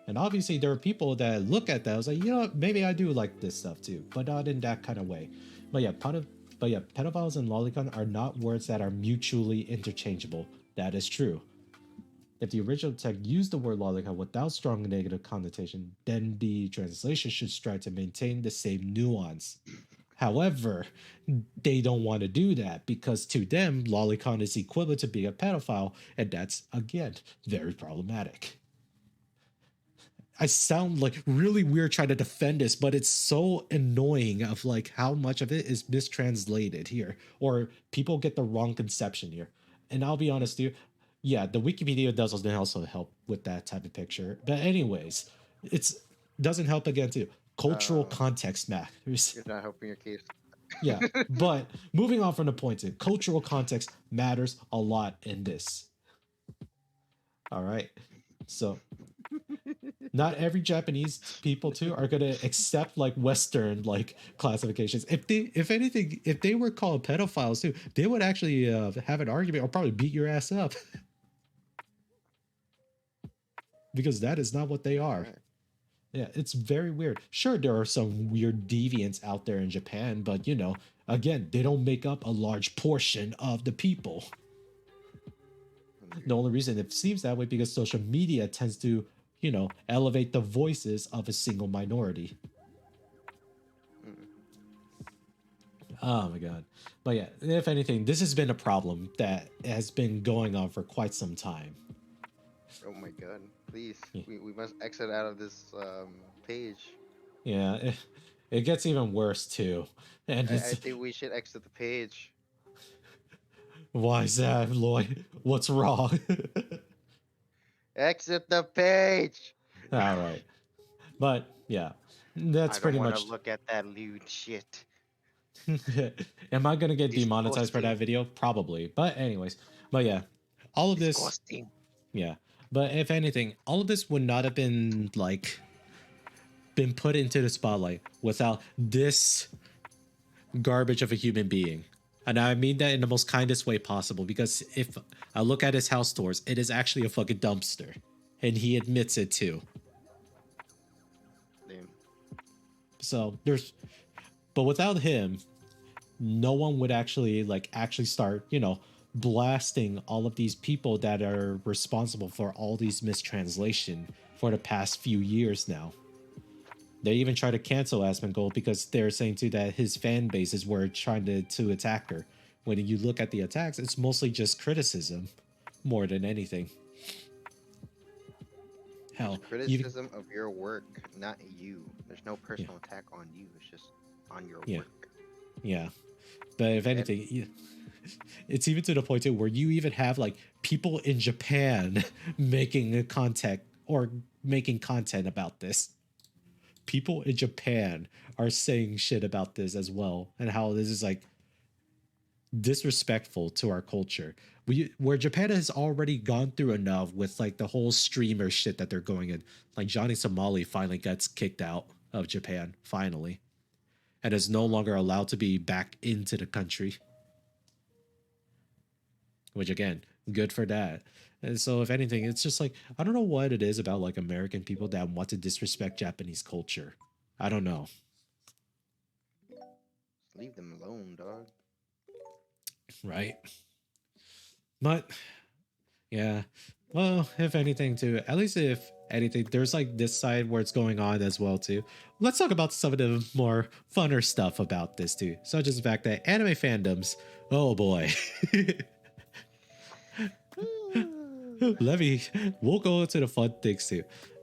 And obviously, there are people that look at that. I was like, you know, what, maybe I do like this stuff too, but not in that kind of way. But yeah, pedophiles and lolicon are not words that are mutually interchangeable. That is true. If the original text used the word lolicon without strong negative connotation, then the translation should strive to maintain the same nuance. However, they don't want to do that because to them, lolicon is equivalent to being a pedophile, and that's again very problematic. I sound like really weird trying to defend this, but it's so annoying of like how much of it is mistranslated here, or people get the wrong conception here. And I'll be honest with you, yeah, the Wikipedia does also help with that type of picture. But anyways, it's doesn't help again too. Cultural context matters. You're not helping your case. Yeah, but moving on from the point, too, cultural context matters a lot in this. All right, so not every Japanese people too are gonna accept like Western like classifications. If anything, if they were called pedophiles too, they would actually have an argument or probably beat your ass up because that is not what they are. Yeah, it's very weird. Sure, there are some weird deviants out there in Japan, but you know, again, they don't make up a large portion of the people. The only reason it seems that way because social media tends to, you know, elevate the voices of a single minority. Oh my god. But yeah, if anything, this has been a problem that has been going on for quite some time. Oh my god. Please. Yeah. We must exit out of this page. Yeah, it gets even worse too. And I it's think we should exit the page. why is that, Lloyd? What's wrong? Exit the page! All right. But yeah, that's I don't pretty want to much. look at that lewd shit. Am I gonna get demonetized for that Disgusting. video? Probably. But anyways, but yeah, all of this. Disgusting. Yeah, but if anything, all of this would not have been like been put into the spotlight without this garbage of a human being. And I mean that in the most kindest way possible because if I look at his house tours, it is actually a fucking dumpster. And he admits it too. Damn. So there's, but without him, no one would actually start, you know, blasting all of these people that are responsible for all these mistranslation for the past few years now. They even try to cancel Asmongold because they're saying too that his fan bases were trying to attack her. When you look at the attacks, it's mostly just criticism more than anything. Hell, Criticism of your work, not you. There's no personal attack on you. It's just on your work. Yeah. But if anything, it's even to the point too where you even have like people in Japan making a content or making content about this. People in Japan are saying shit about this as well, and how this is like disrespectful to our culture. Where Japan has already gone through enough with like the whole streamer shit that they're going in. Like Johnny Somali finally gets kicked out of Japan, finally, and is no longer allowed to be back into the country. Which again, good for that. And so if anything, it's just like I don't know what it is about like American people that want to disrespect Japanese culture. I don't know. Leave them alone, dog. Right. But yeah. Well, if anything too, at least if anything, there's like this side where it's going on as well too. Let's talk about some of the more funner stuff about this too, such as the fact that anime fandoms, oh boy. We'll go to the fun things too.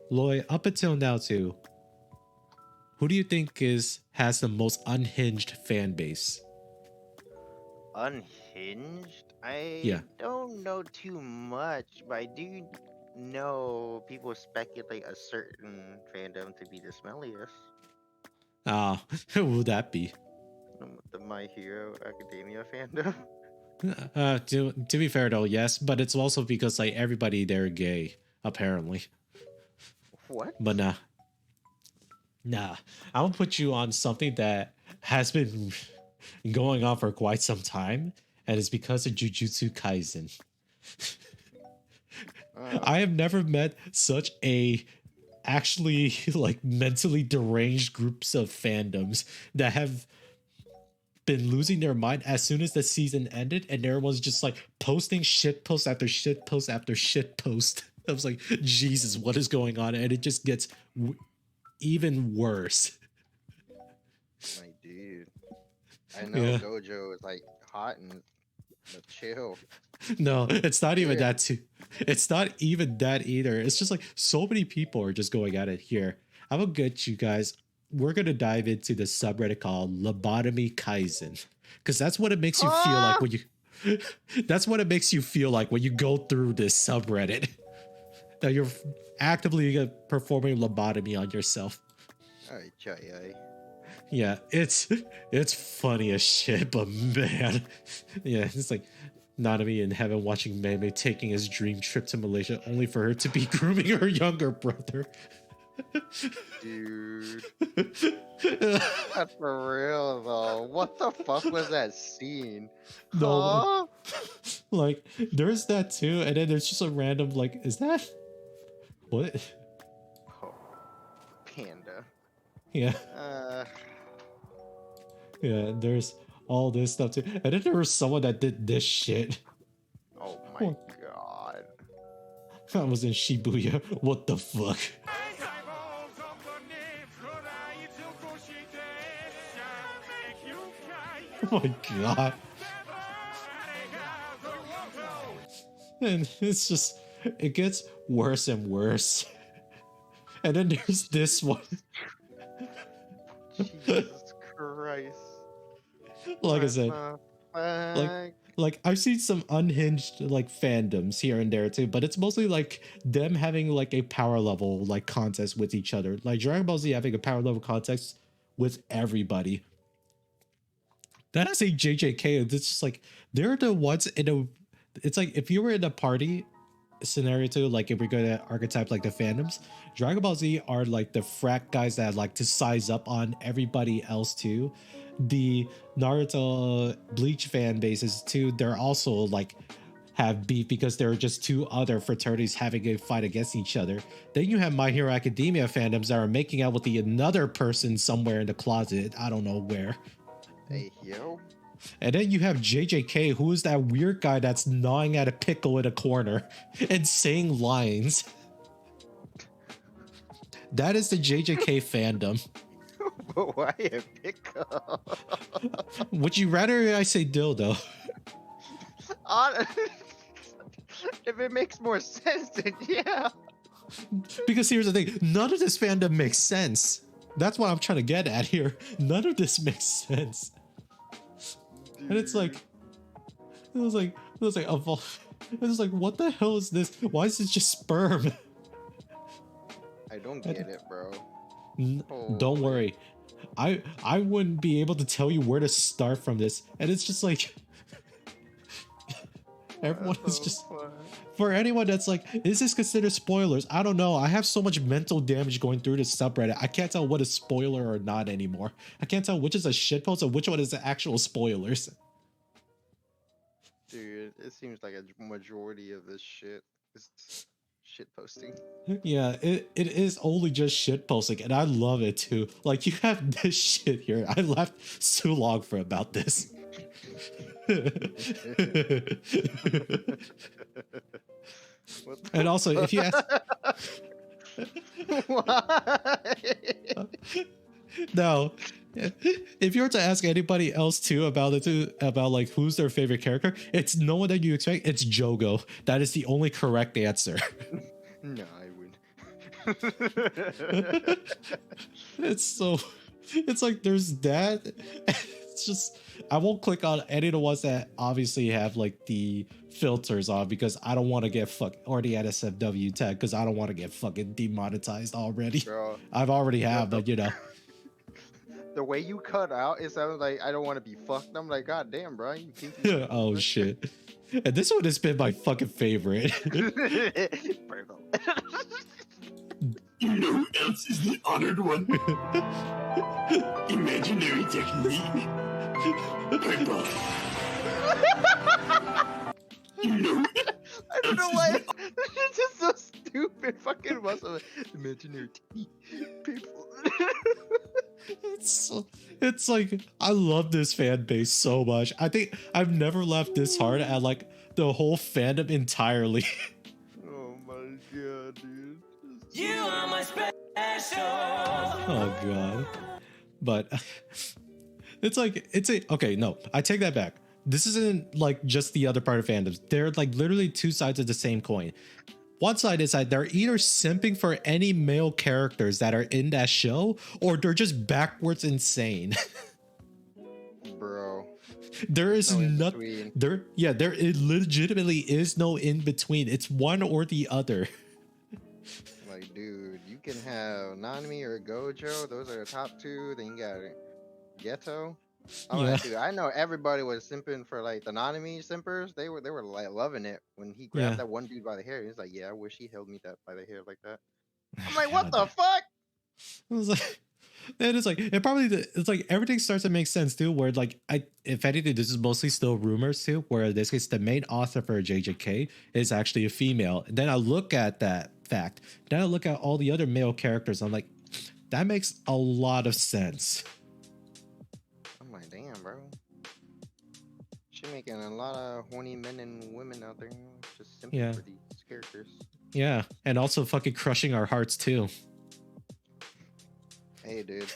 Lloyd, up until now too, who do you think has the most unhinged fan base? Unhinged? I don't know too much, but I do No, people speculate a certain fandom to be the smelliest. Ah, who would that be? The My Hero Academia fandom. To be fair though, yes, but it's also because like everybody there gay, apparently. What? But nah, I'll put you on something that has been going on for quite some time, and it's because of Jujutsu Kaisen. I have never met such a actually like mentally deranged groups of fandoms that have been losing their mind as soon as the season ended, and everyone's just like posting shit post after shit post after shit post. I was like, Jesus, what is going on? And it just gets even worse. My dude. I know Yeah. Gojo is like hot and but chill. No, it's not even Yeah. that too. It's not even that either. It's just like so many people are just going at it here. I will get you guys. We're gonna dive into the subreddit called Lobotomy Kaizen, because that's what it makes you feel like when you. That's what it makes you feel like when you go through this subreddit. That you're actively performing lobotomy on yourself. Ay, chai, Yeah, it's funny as shit, but man, yeah, it's like Nanami in heaven watching Meme taking his dream trip to Malaysia only for her to be grooming her younger brother. dude. That's for real though. What the fuck was that scene? No, Huh? like there's that too, and then there's just a random like, is that what? Oh, panda. Yeah, Uh, yeah. There's all this stuff too, and then there was someone that did this shit. oh my god. I was in Shibuya. What the fuck? Oh my god. And it's just, it gets worse and worse. And then there's this one. Jesus Christ. Like I said, Fuck. like I've seen some unhinged like fandoms here and there too, but it's mostly like them having like a power level like contest with each other. Like Dragon Ball Z having a power level contest with everybody. That is a JJK. It's just like they're the ones in a. It's like if you were in a party scenario too, like if we're gonna archetype like the fandoms, Dragon Ball Z are like the frat guys that like to size up on everybody else too. The Naruto Bleach fan bases too, they're also like have beef because there are just two other fraternities having a fight against each other. Then you have My Hero Academia fandoms that are making out with the another person somewhere in the closet. I don't know where. Hey, yo. And then you have JJK, who is that weird guy that's gnawing at a pickle in a corner and saying lines. That is the JJK fandom. But why a pickup? Would you rather I say dildo? If it makes more sense, then yeah. Because here's the thing, none of this fandom makes sense. That's what I'm trying to get at here. None of this makes sense. And it's like, it was like, what the hell is this? Why is it just sperm? I don't get it, bro. Don't worry. I wouldn't be able to tell you where to start from this. And it's just like, everyone is just, for anyone that's like, is this considered spoilers? I don't know. I have so much mental damage going through this subreddit. I can't tell what is spoiler or not anymore. I can't tell which is a shitpost and which one is the actual spoilers. Dude, it seems like a majority of this shit is shit posting. Yeah, it is only just shit posting, and I love it too. Like, you have this shit here. I laughed so long for about this. And also, if you ask, no, if you were to ask anybody else too about it too, about like who's their favorite character, it's no one that you expect. It's Jogo. That is the only correct answer. No, I would. It's so, it's like there's that. It's just, I won't click on any of the ones that obviously have like the filters on because I don't want to get or the NSFW tag because I don't want to get fucking demonetized already. Bro, I've already have, the, but you know. the way you cut out, it sounds like I don't want to be fucked. I'm like, God damn, bro, you kinky. Oh shit. And this one has been my fucking favorite. Purple. You know who else is the honored one? Imaginary technique. Purple. You know. I don't know why. It's just so stupid. Fucking muscle. Imaginary people. It's like I love this fan base so much. I think I've never laughed this hard at like the whole fandom entirely. Oh my god, dude. You are my special. Oh god. But okay, no, I take that back. This isn't like just the other part of fandoms. They're like literally two sides of the same coin. One side is that they're either simping for any male characters that are in that show, or they're just backwards insane. Bro. There is No in nothing between. there. Yeah, there it legitimately is no in between. It's one or the other. Like, dude, you can have Nanami or Gojo. Those are the top two. Then you got Ghetto. Oh, Yeah. dude, I know everybody was simping for like the Nanami simpers. They were like loving it when he grabbed Yeah. that one dude by the hair. He's like, yeah, I wish he held me that by the hair like that. I'm like, what the God. fuck? I was like, and it's like it's like everything starts to make sense too. Where like if anything, this is mostly still rumors too. Where in this case, the main author for JJK is actually a female. And then I look at that fact. Then I look at all the other male characters. I'm like, that makes a lot of sense. I'm like, damn, bro. She making a lot of horny men and women out there, just simping Yeah. for these characters. Yeah, and also fucking crushing our hearts too. Hey, dude.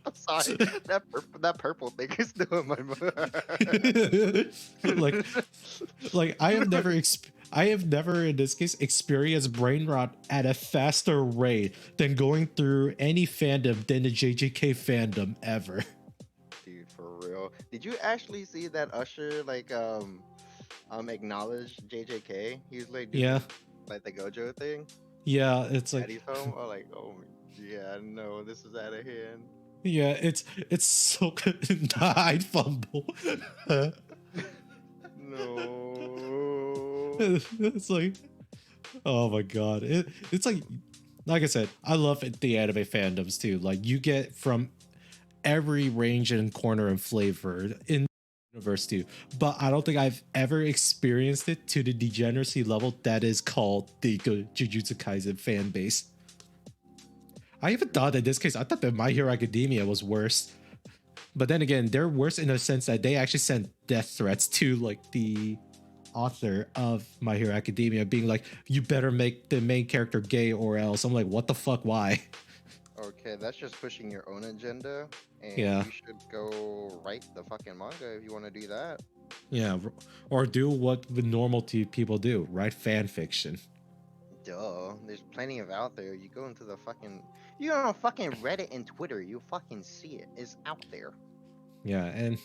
I'm sorry. That purple thing is still in my mind. like I have never in this case experienced brain rot at a faster rate than going through any fandom than the JJK fandom ever. Dude, for real. Did you actually see that Usher acknowledge JJK? He was like, doing, Yeah. like the Gojo thing. Yeah, it's At like his home. Oh, like, oh yeah, no, this is out of hand. yeah, it's so good. I'd fumble. No. It's like, oh my god, it's like I said, I love the anime fandoms too. Like you get from every range and corner and flavor in the universe too, but I don't think I've ever experienced it to the degeneracy level that is called the Jujutsu Kaisen fan base. I even thought in this case, I thought that My Hero Academia was worse. But then again, they're worse in the sense that they actually sent death threats to like the author of My Hero Academia being like, you better make the main character gay or else. I'm like, what the fuck, why? Okay, that's just pushing your own agenda, and Yeah. you should go write the fucking manga if you want to do that. Yeah, or do what the normal people do, write fan fiction. Duh, there's plenty of out there. You go into the fucking, you go on fucking Reddit and Twitter, you fucking see it. It's out there. Yeah, and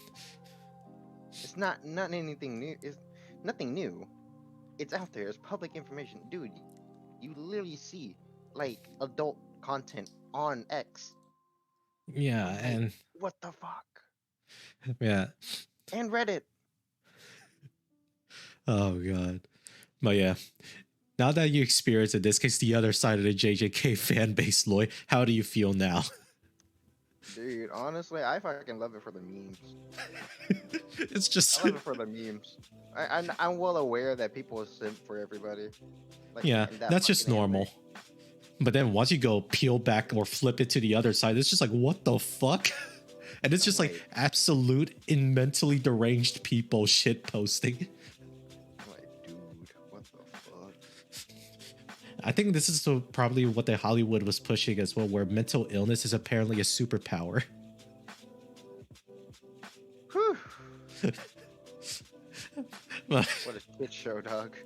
It's not anything new. It's nothing new. It's out there. It's public information, dude. You literally see like adult content on X. yeah, Like, and what the fuck? yeah. And Reddit. Oh god. But yeah. Now that you experience in this case the other side of the JJK fan base, Lloyd, how do you feel now? Dude, honestly, I fucking love it for the memes. It's just I love it for the memes. I'm well aware that people simp for everybody. Like, yeah, in that that's just fucking anime. normal. But then once you go peel back or flip it to the other side, it's just like, what the fuck? And it's just like Right. absolute in mentally deranged people shit posting. I'm like, dude, what the fuck? I think this is probably what the Hollywood was pushing as well, where mental illness is apparently a superpower. Whew. What a shit show, dog.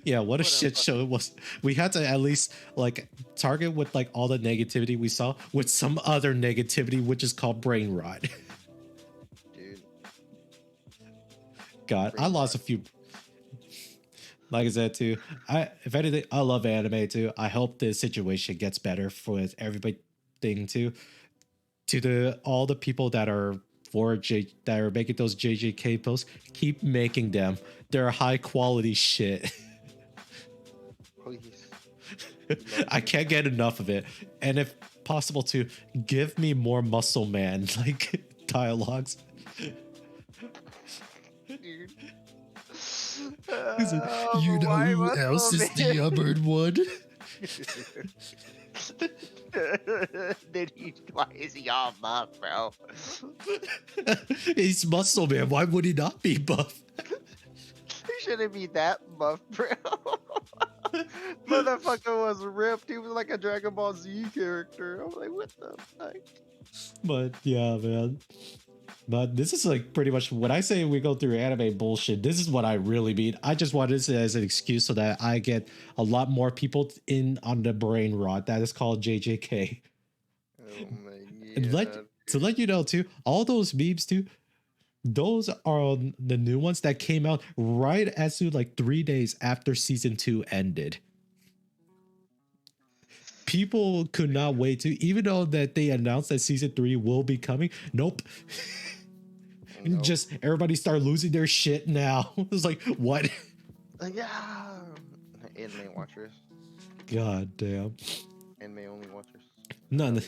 Yeah, what a What a shit show it was. We had to at least like target with like all the negativity we saw with some other negativity, which is called brain rot. Dude. God, I Brain lost rot. a few. Like I said too, if anything, I love anime too. I hope the situation gets better for everybody too. To the all the people that are that are making those JJK posts, keep making them. They're high quality shit. Please. I can't get enough of it. And if possible to give me more muscle man like dialogues. Dude. He's like, Oh, you but know why who must else all is the men- upbered one? Why is he all buff, bro? He's muscle man. Why would he not be buff? He shouldn't be that buff, bro. Motherfucker was ripped. He was like a Dragon Ball Z character. I'm like, what the fuck? But yeah, man. But this is like pretty much when I say we go through anime bullshit, this is what I really mean. I just wanted this as an excuse so that I get a lot more people in on the brain rot that is called JJK. Oh my And god. to let you know too, all those memes too, those are the new ones that came out right as soon like 3 days after season 2 ended. People could not wait to, even though that they announced that season 3 will be coming. Nope. Nope. Just everybody start losing their shit now. It's like, what? Yeah. Anime watchers. God damn. Anime only watchers. None.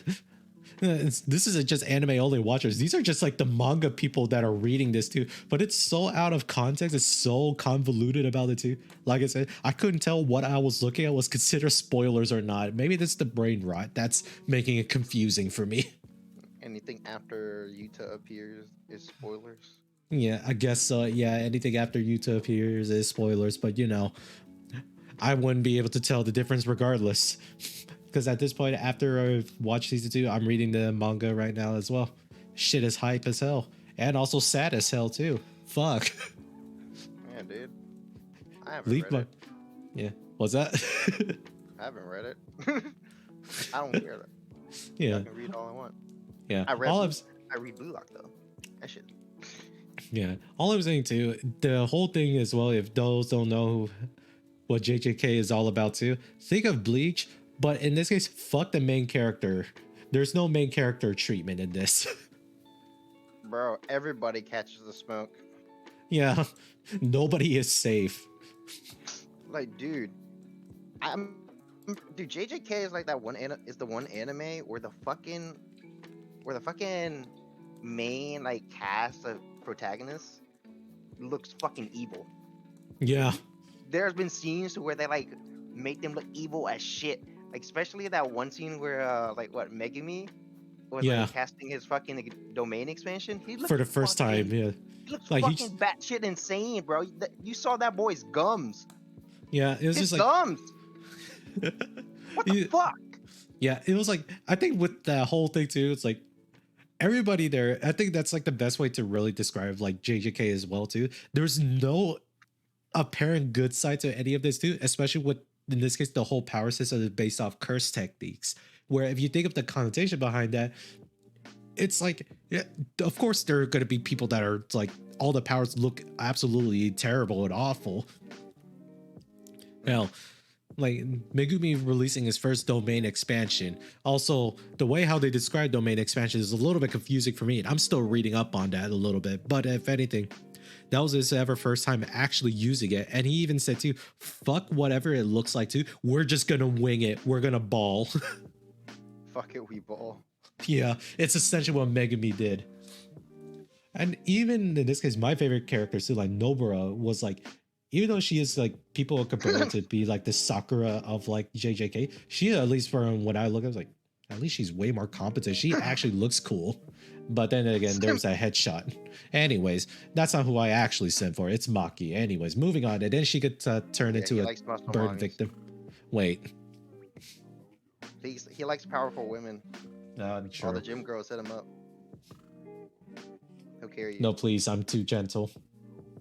This isn't just anime only watchers. These are just like the manga people that are reading this too. But it's so out of context. It's so convoluted about it too. Like I said, I couldn't tell what I was looking at was considered spoilers or not. Maybe that's the brain rot that's making it confusing for me. Anything after Yuta appears is spoilers. Yeah, I guess so. Yeah, anything after Yuta appears is spoilers. But you know, I wouldn't be able to tell the difference regardless. Because at this point, after I've watched season 2, I'm reading the manga right now as well. Shit is hype as hell. And also sad as hell too. Fuck. Yeah, dude. I haven't Leave read my... it. Yeah. What's that? I haven't read it. I don't care. Yeah. I can read all I want. Yeah. I read. All I read Blue Lock though. That shit. Yeah. All I'm saying too, the whole thing as well, if those don't know what JJK is all about too, think of Bleach, but in this case, fuck the main character. There's no main character treatment in this. Bro, everybody catches the smoke. Yeah. Nobody is safe. Like, dude, dude, JJK is like that one is the one anime where the fucking main like cast of protagonists looks fucking evil. Yeah. There's been scenes where they like make them look evil as shit. Like especially that one scene where like what Megumi was Yeah. like casting his fucking like, domain expansion. He looked For the first time, yeah. He looks Like, fucking batshit insane, bro. You saw that boy's gums. Yeah, it was His just like gums. What the fuck? Yeah, it was like, I think with the whole thing too, it's like everybody there, I think that's like the best way to really describe like JJK as well too. There's no apparent good side to any of this too, especially with, in this case, the whole power system is based off curse techniques, where if you think of the connotation behind that, it's like, yeah, of course there are going to be people that are like, all the powers look absolutely terrible and awful. Hell, like Megumi releasing his first domain expansion. Also, the way how they describe domain expansion is a little bit confusing for me. And I'm still reading up on that a little bit. But if anything, that was his ever first time actually using it. And he even said too, fuck whatever it looks like too. We're just going to wing it. We're going to ball. Fuck it, we ball. Yeah, it's essentially what Megumi did. And even in this case, my favorite character too, like Nobara, was like, even though she is like, people compare her to be like the Sakura of like JJK, she, at least from what I look at, was like, at least she's way more competent. She actually looks cool. But then again, there's a headshot. Anyways, that's not who I actually sent for. It's Maki. Anyways, moving on. And then she could turn into a burn victim. Wait. He likes powerful women. Sure. All the gym girls hit him up. He'll carry you. No, please. I'm too gentle.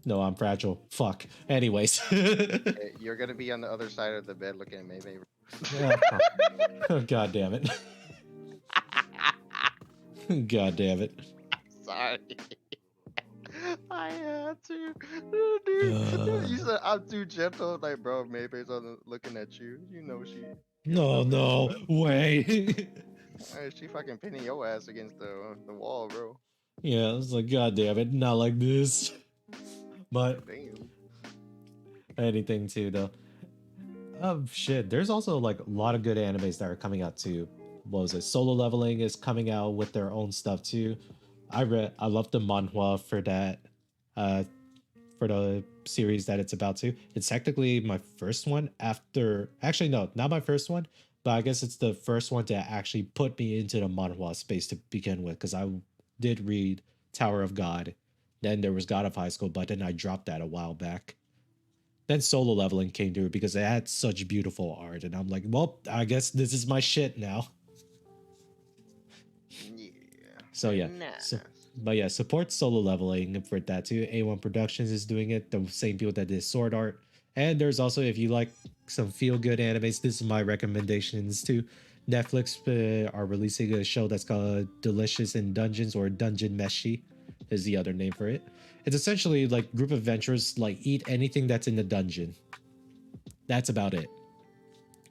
No, I'm fragile. Fuck. Anyways. Hey, you're gonna be on the other side of the bed looking at me, baby. Oh, God damn it. God damn it. Sorry. I had to. Dude, you said I'm too gentle. Like, bro, Maybay's on looking at you. You know she. No, no, way. She fucking pinning your ass against the wall, bro. Yeah, it's like, God damn it, not like this. But Damn. anything too, though. Oh, shit. There's also, like, a lot of good animes that are coming out, too. What was it? Solo Leveling is coming out with their own stuff, too. I love the manhwa for that. Uh, for the series that it's about to. It's technically my first one after. Actually, no, not my first one, but I guess it's the first one to actually put me into the manhwa space to begin with, because I did read Tower of God. Then there was God of High School, but then I dropped that a while back. Then Solo Leveling came through because it had such beautiful art, and I'm like, well, I guess this is my shit now. Yeah. So yeah, Nice. but yeah, support Solo Leveling for that too. A1 Productions is doing it, the same people that did Sword Art. And there's also, if you like some feel good animes, this is my recommendations too. Netflix are releasing a show that's called Delicious in Dungeons, or Dungeon Meshi is the other name for it. It's essentially like group of adventurers like eat anything that's in the dungeon. That's about it.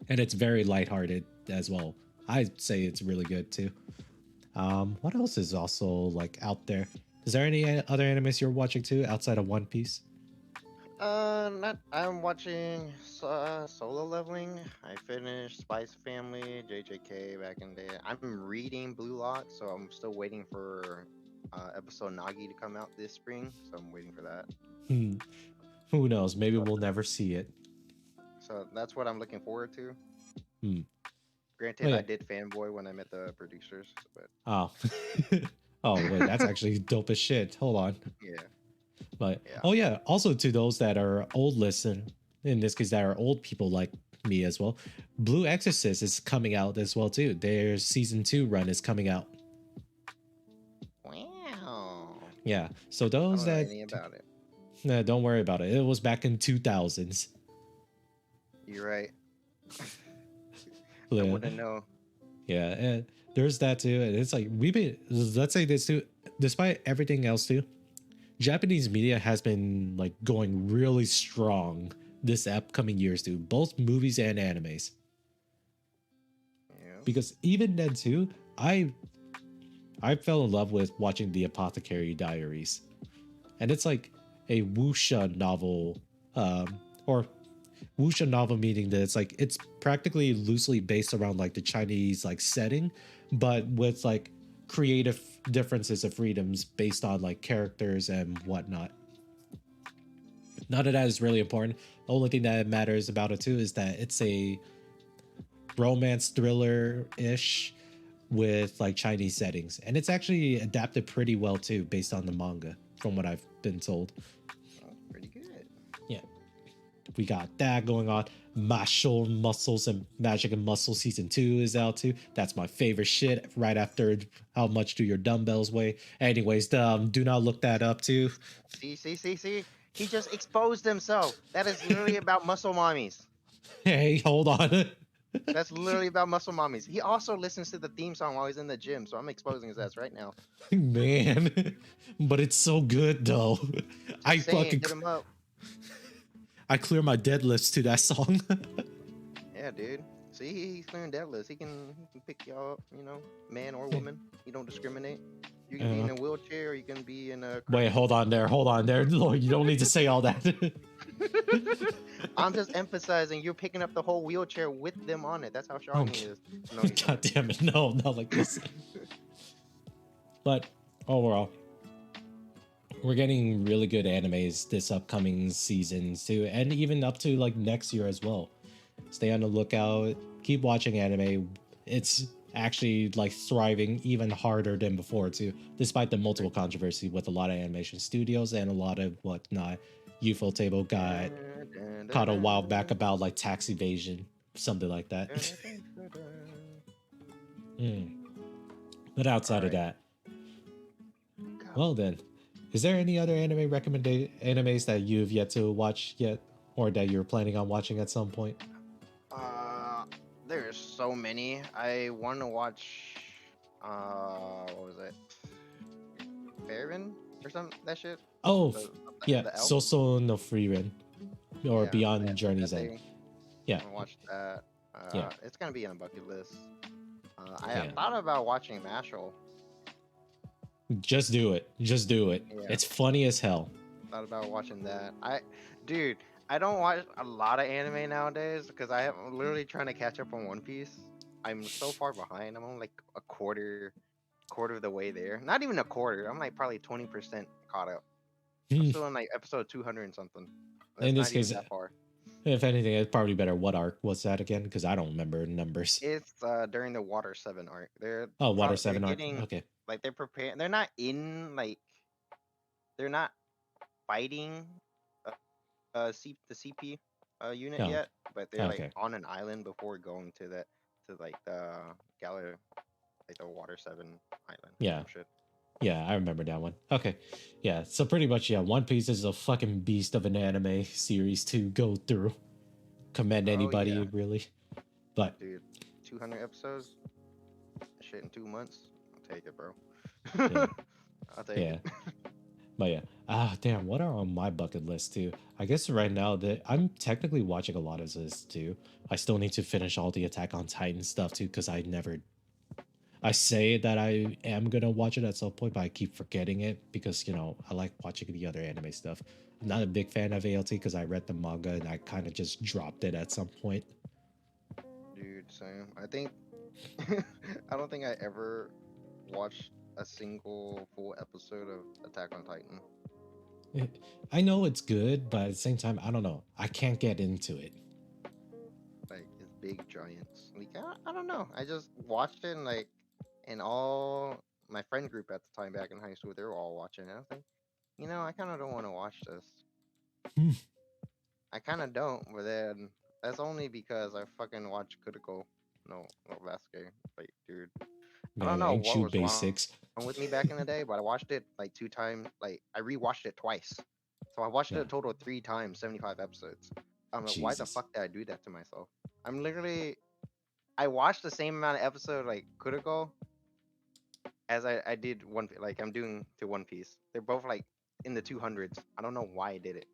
And it's very lighthearted as well. I'd say it's really good too. What else is also like out there? Is there any other animes you're watching too outside of One Piece? Not. I'm watching Solo Leveling. I finished Spice Family, JJK back in the day. I'm reading Blue Lock, so I'm still waiting for episode Nagi to come out this spring. So I'm waiting for that. Who knows? Maybe we'll never see it. So that's what I'm looking forward to. Hmm. Granted, Oh, yeah. I did fanboy when I met the producers, but Oh. Oh wait, that's actually dope as shit. Hold on. yeah. But Yeah. oh yeah, also to those that are old listen, in this case that are old people like me as well, Blue Exorcist is coming out as well too. Their season 2 run is coming out. Wow. Yeah. So I those don't know that anything about it. nah, don't worry about it. It was back in 2000s. You're right. I Yeah. wouldn't know. Yeah, and there's that too. And it's like let's say this too, despite everything else too, Japanese media has been like going really strong this upcoming years too, both movies and animes. Yeah. Because even then too, I fell in love with watching The Apothecary Diaries. And it's like a wuxia novel, or wuxia novel meaning that it's like it's practically loosely based around like the Chinese like setting, but with like creative differences of freedoms based on like characters and whatnot. None of that is really important. The only thing that matters about it too is that it's a romance thriller-ish with like Chinese settings, and it's actually adapted pretty well too based on the manga from what I've been told. Oh, pretty good. Yeah, we got that going on. Martial Muscles and Magic and Muscle season 2 is out too. That's my favorite shit. Right after How Much Do Your Dumbbells Weigh? Anyways, do not look that up too. See. He just exposed himself. That is literally about muscle mommies. Hey, hold on. That's literally about muscle mommies. He also listens to the theme song while he's in the gym, so I'm exposing his ass right now. Man, but it's so good though. I Saying, fucking hit him up. I clear my deadlifts to that song. Yeah, dude. See, he's clearing deadlifts. He can pick y'all up, you know, man or woman. He don't discriminate. You can be in a wheelchair, or you can be in a. Wait, hold on there. Lord, you don't need to say all that. I'm just emphasizing you're picking up the whole wheelchair with them on it. That's how strong he is. No, he's God damn it. No, not like this. But overall, we're getting really good animes this upcoming season too, and even up to like next year as well. Stay on the lookout. Keep watching anime. It's actually like thriving even harder than before too, despite the multiple controversy with a lot of animation studios and a lot of whatnot. UFO Table got caught a while back about like tax evasion, something like that. But outside of that, well then, Is there any other animes that you've yet to watch yet, or that you're planning on watching at some point? Uh, there's so many. I want to watch. What was it? Fairman or something? That shit. Oh, The yeah, the elf. Soso no Frieren, or Yeah, Beyond that Journey's End. thing. Yeah, I watched that. yeah, It's gonna be on a bucket list. I yeah. thought about watching Mashal. Just do it. Just do it. Yeah, It's funny as hell. thought about watching that. Dude, I don't watch a lot of anime nowadays because I'm literally trying to catch up on One Piece. I'm so far behind. I'm only like a quarter of the way there. Not even a quarter. I'm like probably 20% caught up. I'm still in like episode 200 and something. In That's this not even case, that far. if anything, it's probably better. What arc was that again? Because I don't remember numbers. It's during the Water 7 arc. Oh, Water They're 7 arc. getting Okay. like they're preparing. They're not in like they're not fighting the CP unit Oh, yet, but they're like okay. on an island before going to like the Gala like the Water 7 island or Yeah. some shit. Yeah, I remember that one. Okay. Yeah, so pretty much, yeah, One Piece is a fucking beast of an anime series to go through. Commend Oh anybody, yeah, really. But, dude, 200 episodes. That shit in 2 months. I'll take it, bro. yeah, I'll take yeah. it. But yeah. Ah, damn, what are on my bucket list, too? I guess right now that I'm technically watching a lot of this, too. I still need to finish all the Attack on Titan stuff, too, because I say that I am gonna watch it at some point, but I keep forgetting it because I like watching the other anime stuff. I'm not a big fan of ALT because I read the manga and I kind of just dropped it at some point. Dude, same. I think I don't think I ever watched a single full episode of Attack on Titan. I know it's good, but at the same time, I don't know. I can't get into it. Like it's big giants. Like I don't know. I just watched it and like and all my friend group at the time back in high school, they were all watching it. I was like, I kind of don't want to watch this. Hmm. I kind of don't, but then that's only because I fucking watched Kuroko no Basket. Like, dude, I don't Man, know ain't what you was wrong basics? with me back in the day, but I watched it like 2 times. Like I rewatched it twice, so I watched it Yeah, a total of 3 times, 75 episodes. I'm like, why the Jesus. fuck did I do that to myself? I'm literally I watched the same amount of episode like Kuroko as I did like I'm doing to One Piece. They're both like in the 200s. I don't know why I did it.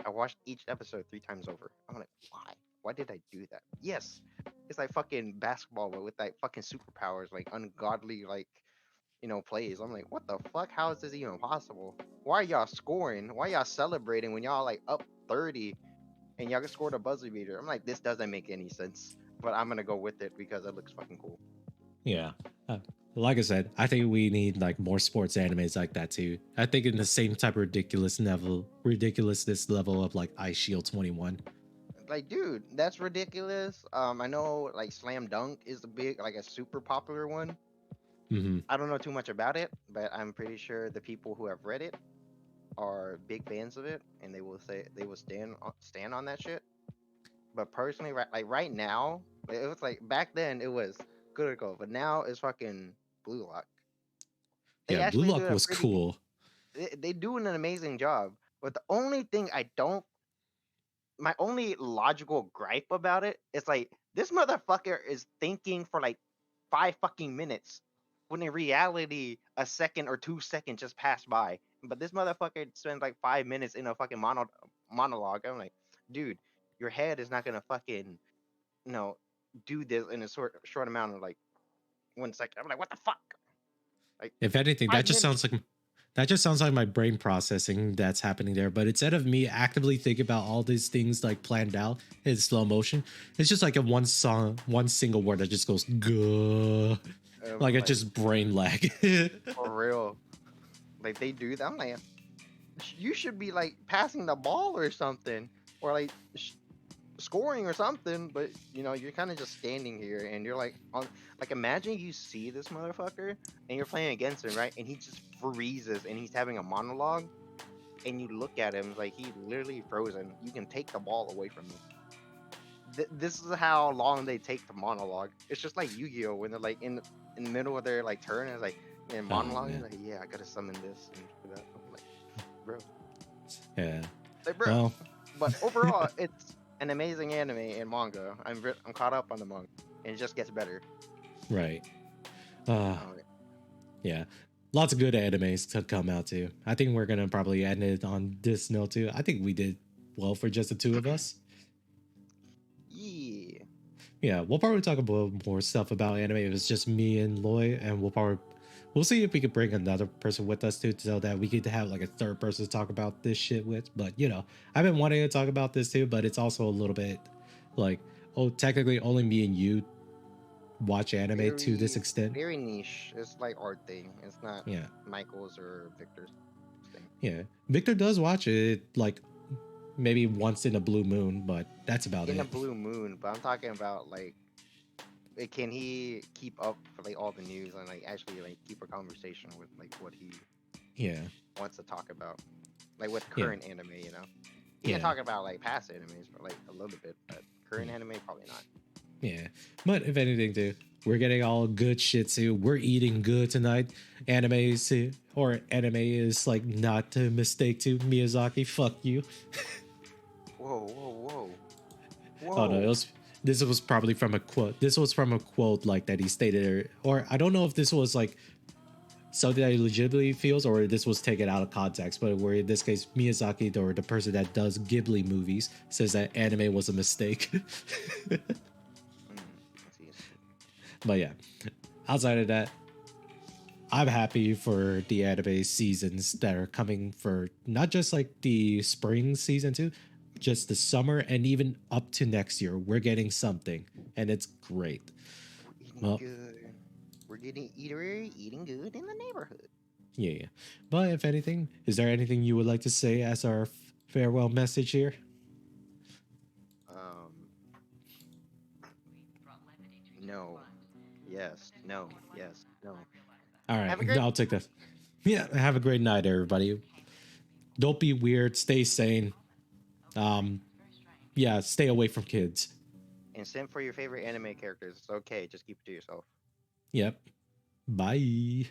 I watched each episode 3 times over. I'm like, why? Why did I do that? Yes, it's like fucking basketball, but with like fucking superpowers, like ungodly, like plays. I'm like, what the fuck? How is this even possible? Why are y'all scoring? Why y'all celebrating when y'all like up 30 and y'all scored a buzzer beater? I'm like, this doesn't make any sense, but I'm gonna go with it because it looks fucking cool. Yeah. Uh, like I said, I think we need like more sports animes like that too. I think in the same type of ridiculousness level of like Ice Shield 21. Like, dude, that's ridiculous. I know like Slam Dunk is the big, like a super popular one. Hmm. I don't know too much about it, but I'm pretty sure the people who have read it are big fans of it, and they will stand on that shit. But personally, right now, it was like back then it was Kuroko, but now it's fucking Blue Lock. They Yeah, Blue actually do Lock a was pretty, cool. they do an amazing job. But the only thing I don't my only logical gripe about it is like this motherfucker is thinking for like 5 fucking minutes when in reality a second or 2 seconds just passed by. But this motherfucker spends like 5 minutes in a fucking monologue. I'm like, dude, your head is not gonna fucking you know do this in a short amount of like 1 second. I'm like, what the fuck? Like If anything, 5 minutes. that just sounds like my brain processing that's happening there. But instead of me actively thinking about all these things like planned out in slow motion, it's just like one single word that just goes "guh," like it's Like just brain lag. for real. Like they do that. I'm like, you should be like passing the ball or something, or like scoring or something. But you're kind of just standing here, and you're like, like imagine you see this motherfucker, and you're playing against him, right? And he just freezes, and he's having a monologue, and you look at him like he's literally frozen. You can take the ball away from him. This is how long they take the monologue. It's just like Yu-Gi-Oh when they're like in the middle of their like turn, and it's like in Oh monologue, man. like yeah, I gotta summon this and that. I'm like, bro. Yeah. Like, bro. Well, But overall, it's an amazing anime and manga. I'm caught up on the manga, and it just gets better. right. Uh, Oh, yeah. Lots of good animes to come out too. I think we're gonna probably end it on this note too. I think we did well for just the two of us. yeah. Yeah, we'll probably talk about more stuff about anime if it's just me and Loy, and we'll see if we could bring another person with us too, so that we could have like a third person to talk about this shit with. But you know, I've been wanting to talk about this too, but it's also a little bit like, oh, technically only me and you watch anime to this Very, extent. very niche. It's like art thing. It's not Yeah, Michael's or Victor's thing. yeah. Victor does watch it like maybe once in a blue moon, but that's about In a it. blue moon, but I'm talking about like, can he keep up for like all the news and like actually like keep a conversation with like what he Yeah, wants to talk about, like with yeah, current anime, you know? He can yeah, talk about like past animes for like a little bit, but current yeah. anime probably not. Yeah, but if anything, too, we're getting all good shit too. We're eating good tonight. Anime is like not a mistake to Miyazaki. Fuck you. Whoa, whoa, whoa, Oh no, whoa! this was probably from a quote. This was from a quote like that he stated, or I don't know if this was like something that he legitimately feels, or this was taken out of context. But where in this case, Miyazaki, or the person that does Ghibli movies, says that anime was a mistake. I see. But yeah, outside of that, I'm happy for the anime seasons that are coming for not just like the spring season too, just the summer and even up to next year. We're getting something, and it's great. We're eating Well, good. We're eating good in the neighborhood. yeah, yeah. But if anything, is there anything you would like to say as our farewell message here? Um, no, yes, no, yes, no. All right, Have a great. I'll take that. Yeah, have a great night, everybody. Don't be weird. Stay sane. Um, yeah, stay away from kids. And send for your favorite anime characters. It's okay. Just keep it to yourself. Yep. Bye.